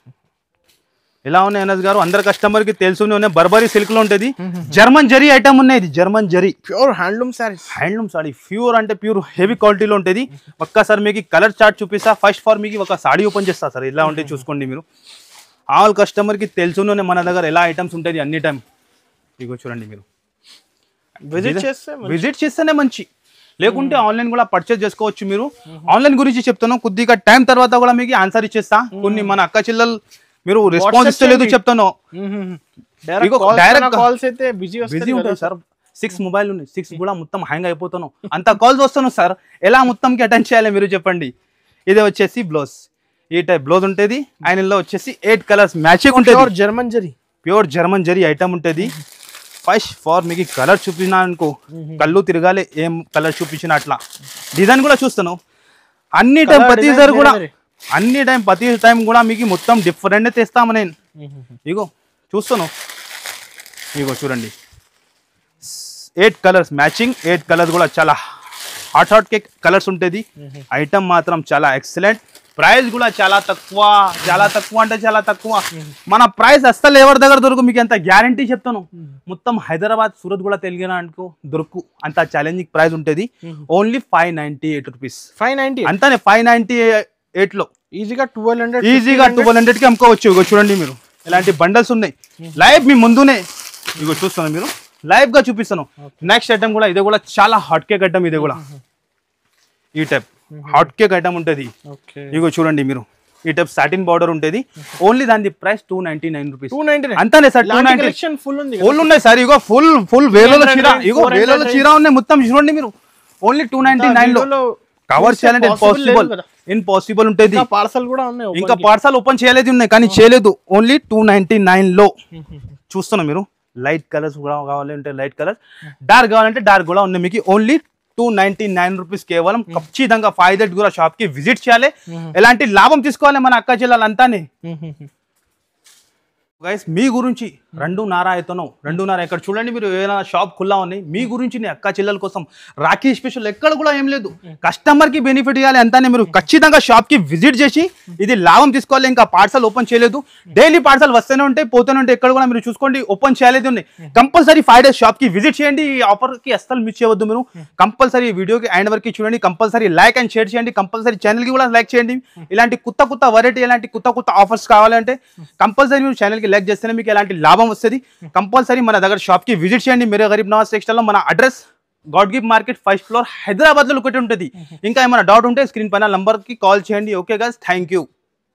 ఎలా ఉన్నాయి అనస్ గారు, అందరు కస్టమర్ కి తెలుసునే ఉన్నాయి. బర్బరీ సిల్క్ లో ఉంటుంది, జర్మన్ జరీ ఐటమ్ ఉన్నాయి. ఇది German zari, pure handloom sorry. Handloom sorry, pure అంటే ప్యూర్ హెవీ క్వాలిటీలో ఉంటుంది. ఒక్కసారి మీకు కలర్ చార్ట్ చూపిస్తా. ఫస్ట్ ఫార్ మీకు ఒక సాడీ ఓపెన్ చేస్తా సార్, ఇలా ఉంటే చూసుకోండి మీరు. ఆల్ కస్టమర్ కి తెలుసునే మన దగ్గర ఎలా ఐటమ్స్ ఉంటుంది అన్ని టైం. ఇగో చూడండి మీరు, విజిట్ చేస్తేనే మంచి, లేకుంటే ఆన్లైన్ కూడా పర్చేస్ చేసుకోవచ్చు మీరు. ఆన్లైన్ గురించి చెప్తాను, కొద్దిగా టైం తర్వాత కూడా మీకు ఆన్సర్ ఇచ్చేస్తా. కొన్ని మన అక్క చెల్లెలు మీరు రెస్పాన్స్ ఇస్తలేదు చెప్తాను. డైరెక్ట్ కాల్స్ అయితే బిజీ ఉంటుంది సార్. 6 మొబైల్ ఉన్నాయి, 6 కూడా మొత్తం హ్యాంగ్ అయిపోతాను, అంత కాల్స్ వస్తాను సార్. ఎలా మొత్తంకి అటెండ్ చేయాలి మీరు చెప్పండి. ఇది వచ్చేసి బ్లౌజ్, ఈ టైప్ బ్లౌజ్ ఉంటుంది. ఆయనలో వచ్చేసి 8 కలర్స్ మ్యాచింగ్ ఉంటుంది. German zari, pure German zari item ఉంటుంది. ఫస్ట్ ఫార్ మీకు కలర్ చూపించినా అనుకో కళ్ళు తిరగాలి, ఏం కలర్ చూపించిన అట్లా. డిజైన్ కూడా చూస్తాను అన్ని టైం, ప్రతిసారి కూడా ప్రతి టైం కూడా మీకు మొత్తం డిఫరెంట్ తెస్తాము నేను. ఇగో చూస్తాను, ఇగో చూడండి 8 కలర్స్ మ్యాచింగ్, 8 కలర్స్ కూడా చాలా హాట్ కేక్ కలర్స్ ఉంటుంది. ఐటమ్ మాత్రం చాలా ఎక్సలెంట్. ప్రైస్ కూడా చాలా తక్కువ, చాలా తక్కువ అంటే చాలా తక్కువ. మన ప్రైస్ అస్సలు ఎవరి దగ్గర దొరుకు, మీకు ఎంత గ్యారంటీ చెప్తాను. మొత్తం హైదరాబాద్, సూరత్ కూడా తెలిగిన అనుకో దొరుకు, అంత ఛాలెంజింగ్ ప్రైస్ ఉంటుంది. Only 598 rupees, 590 అంతానే. 598 లో ఈజీగా 1200 కి అమ్ముకోవచ్చు. ఇగో చూడండి మీరు, ఇలాంటి బండల్స్ ఉన్నాయి. లైవ్ మీ ముందునే ఇగో చూస్తాను మీరు, లైవ్ గా చూపిస్తాను. నెక్స్ట్ ఐటమ్ కూడా, ఇది కూడా చాలా హాట్ కేక్ ఐటమ్. ఇది కూడా ఈ టైప్ హాట్ కేక్ ఐటమ్ ఉంటుంది. ఇగో చూడండి మీరు, ఈ టైప్ సాటిన్ బార్డర్ ఉంటుంది. ఓన్లీ దాని ప్రైస్ 299 రూపీస్, అంతానే సార్. 290 ఫుల్ ఉన్నాయి సార్. ఇగో ఫుల్ వేలలో చీర, ఇగో వేలలో చీర ఉన్నాయి మొత్తం. చూడండి మీరు, ఓన్లీ 299 లో కవర్ చేయాలంటే ఇంపాసిబుల్ ఉంటుంది. పార్సల్ కూడా ఉన్నాయి, ఇంకా పార్సల్ ఓపెన్ చేయలేదు ఉన్నాయి కానీ చేయలేదు. ఓన్లీ 299 లో చూస్తున్నాం మీరు. లైట్ కలర్స్ కూడా కావాలంటే లైట్ కలర్, డార్క్ కావాలంటే డార్క్ కూడా ఉన్నాయి మీకు. ఓన్లీ 299 రూపీస్ కేవలం. ఖచ్చితంగా 5 కూడా షాప్ కి విజిట్ చేయాలి, ఎలాంటి లాభం తీసుకోవాలి మన అక్క చెల్లెలంతానే. గైస్ మీ గురించి 2.5 అవుతున్నావు, 2.5 ఇక్కడ చూడండి మీరు, ఏదైనా షాప్ ఖుల్లా ఉన్నాయి. మీ గురించి నీ అక్క చెల్లెల కోసం రాఖీ స్పెషల్ ఎక్కడ కూడా ఏం లేదు, కస్టమర్ కి బెనిఫిట్ ఇవ్వాలి అంతానే. మీరు ఖచ్చితంగా షాప్ కి విజిట్ చేసి ఇది లాభం తీసుకోవాలి. ఇంకా పార్సల్ ఓపెన్ చేయలేదు, డైలీ పార్సల్ వస్తూనే ఉంటాయి పోతూనే ఉంటాయి. ఎక్కడ కూడా మీరు చూసుకోండి, ఓపెన్ చేయలేదు ఉన్నాయి. కంపల్సరీ 5 డేస్ షాప్ కి విజిట్ చేయండి. ఈ ఆఫర్ కి అస్సలు మిస్ చేయవద్దు మీరు. కంపల్సరీ వీడియోకి ఎండ్ వరకు చూడండి. కంపల్సరీ లైక్ అండ్ షేర్ చేయండి. కంపల్సరీ ఛానల్ కి కూడా లైక్ చేయండి. ఇలాంటి కొత్త వెరైటీ, ఇలాంటి కొత్త ఆఫర్స్ కావాలంటే కంపల్సరీ మీరు ఛానల్ కి లైక్ చేస్తేనే మీకు ఎలాంటి లాభం వస్తుంది. కంపల్సరీ మన దగ్గర షాప్ కి విజిట్ చేయండి. మేరే గరీబ్ నవాజ్ టెక్స్టైల్ లో మన address God gift market 1st floor Hyderabad లో ఒకటి ఉంటుంది. ఇంకా ఏమైనా డౌట్ ఉంటే స్క్రీన్ పైన నంబర్ కి కాల్ చేయండి. Okay guys, thank you.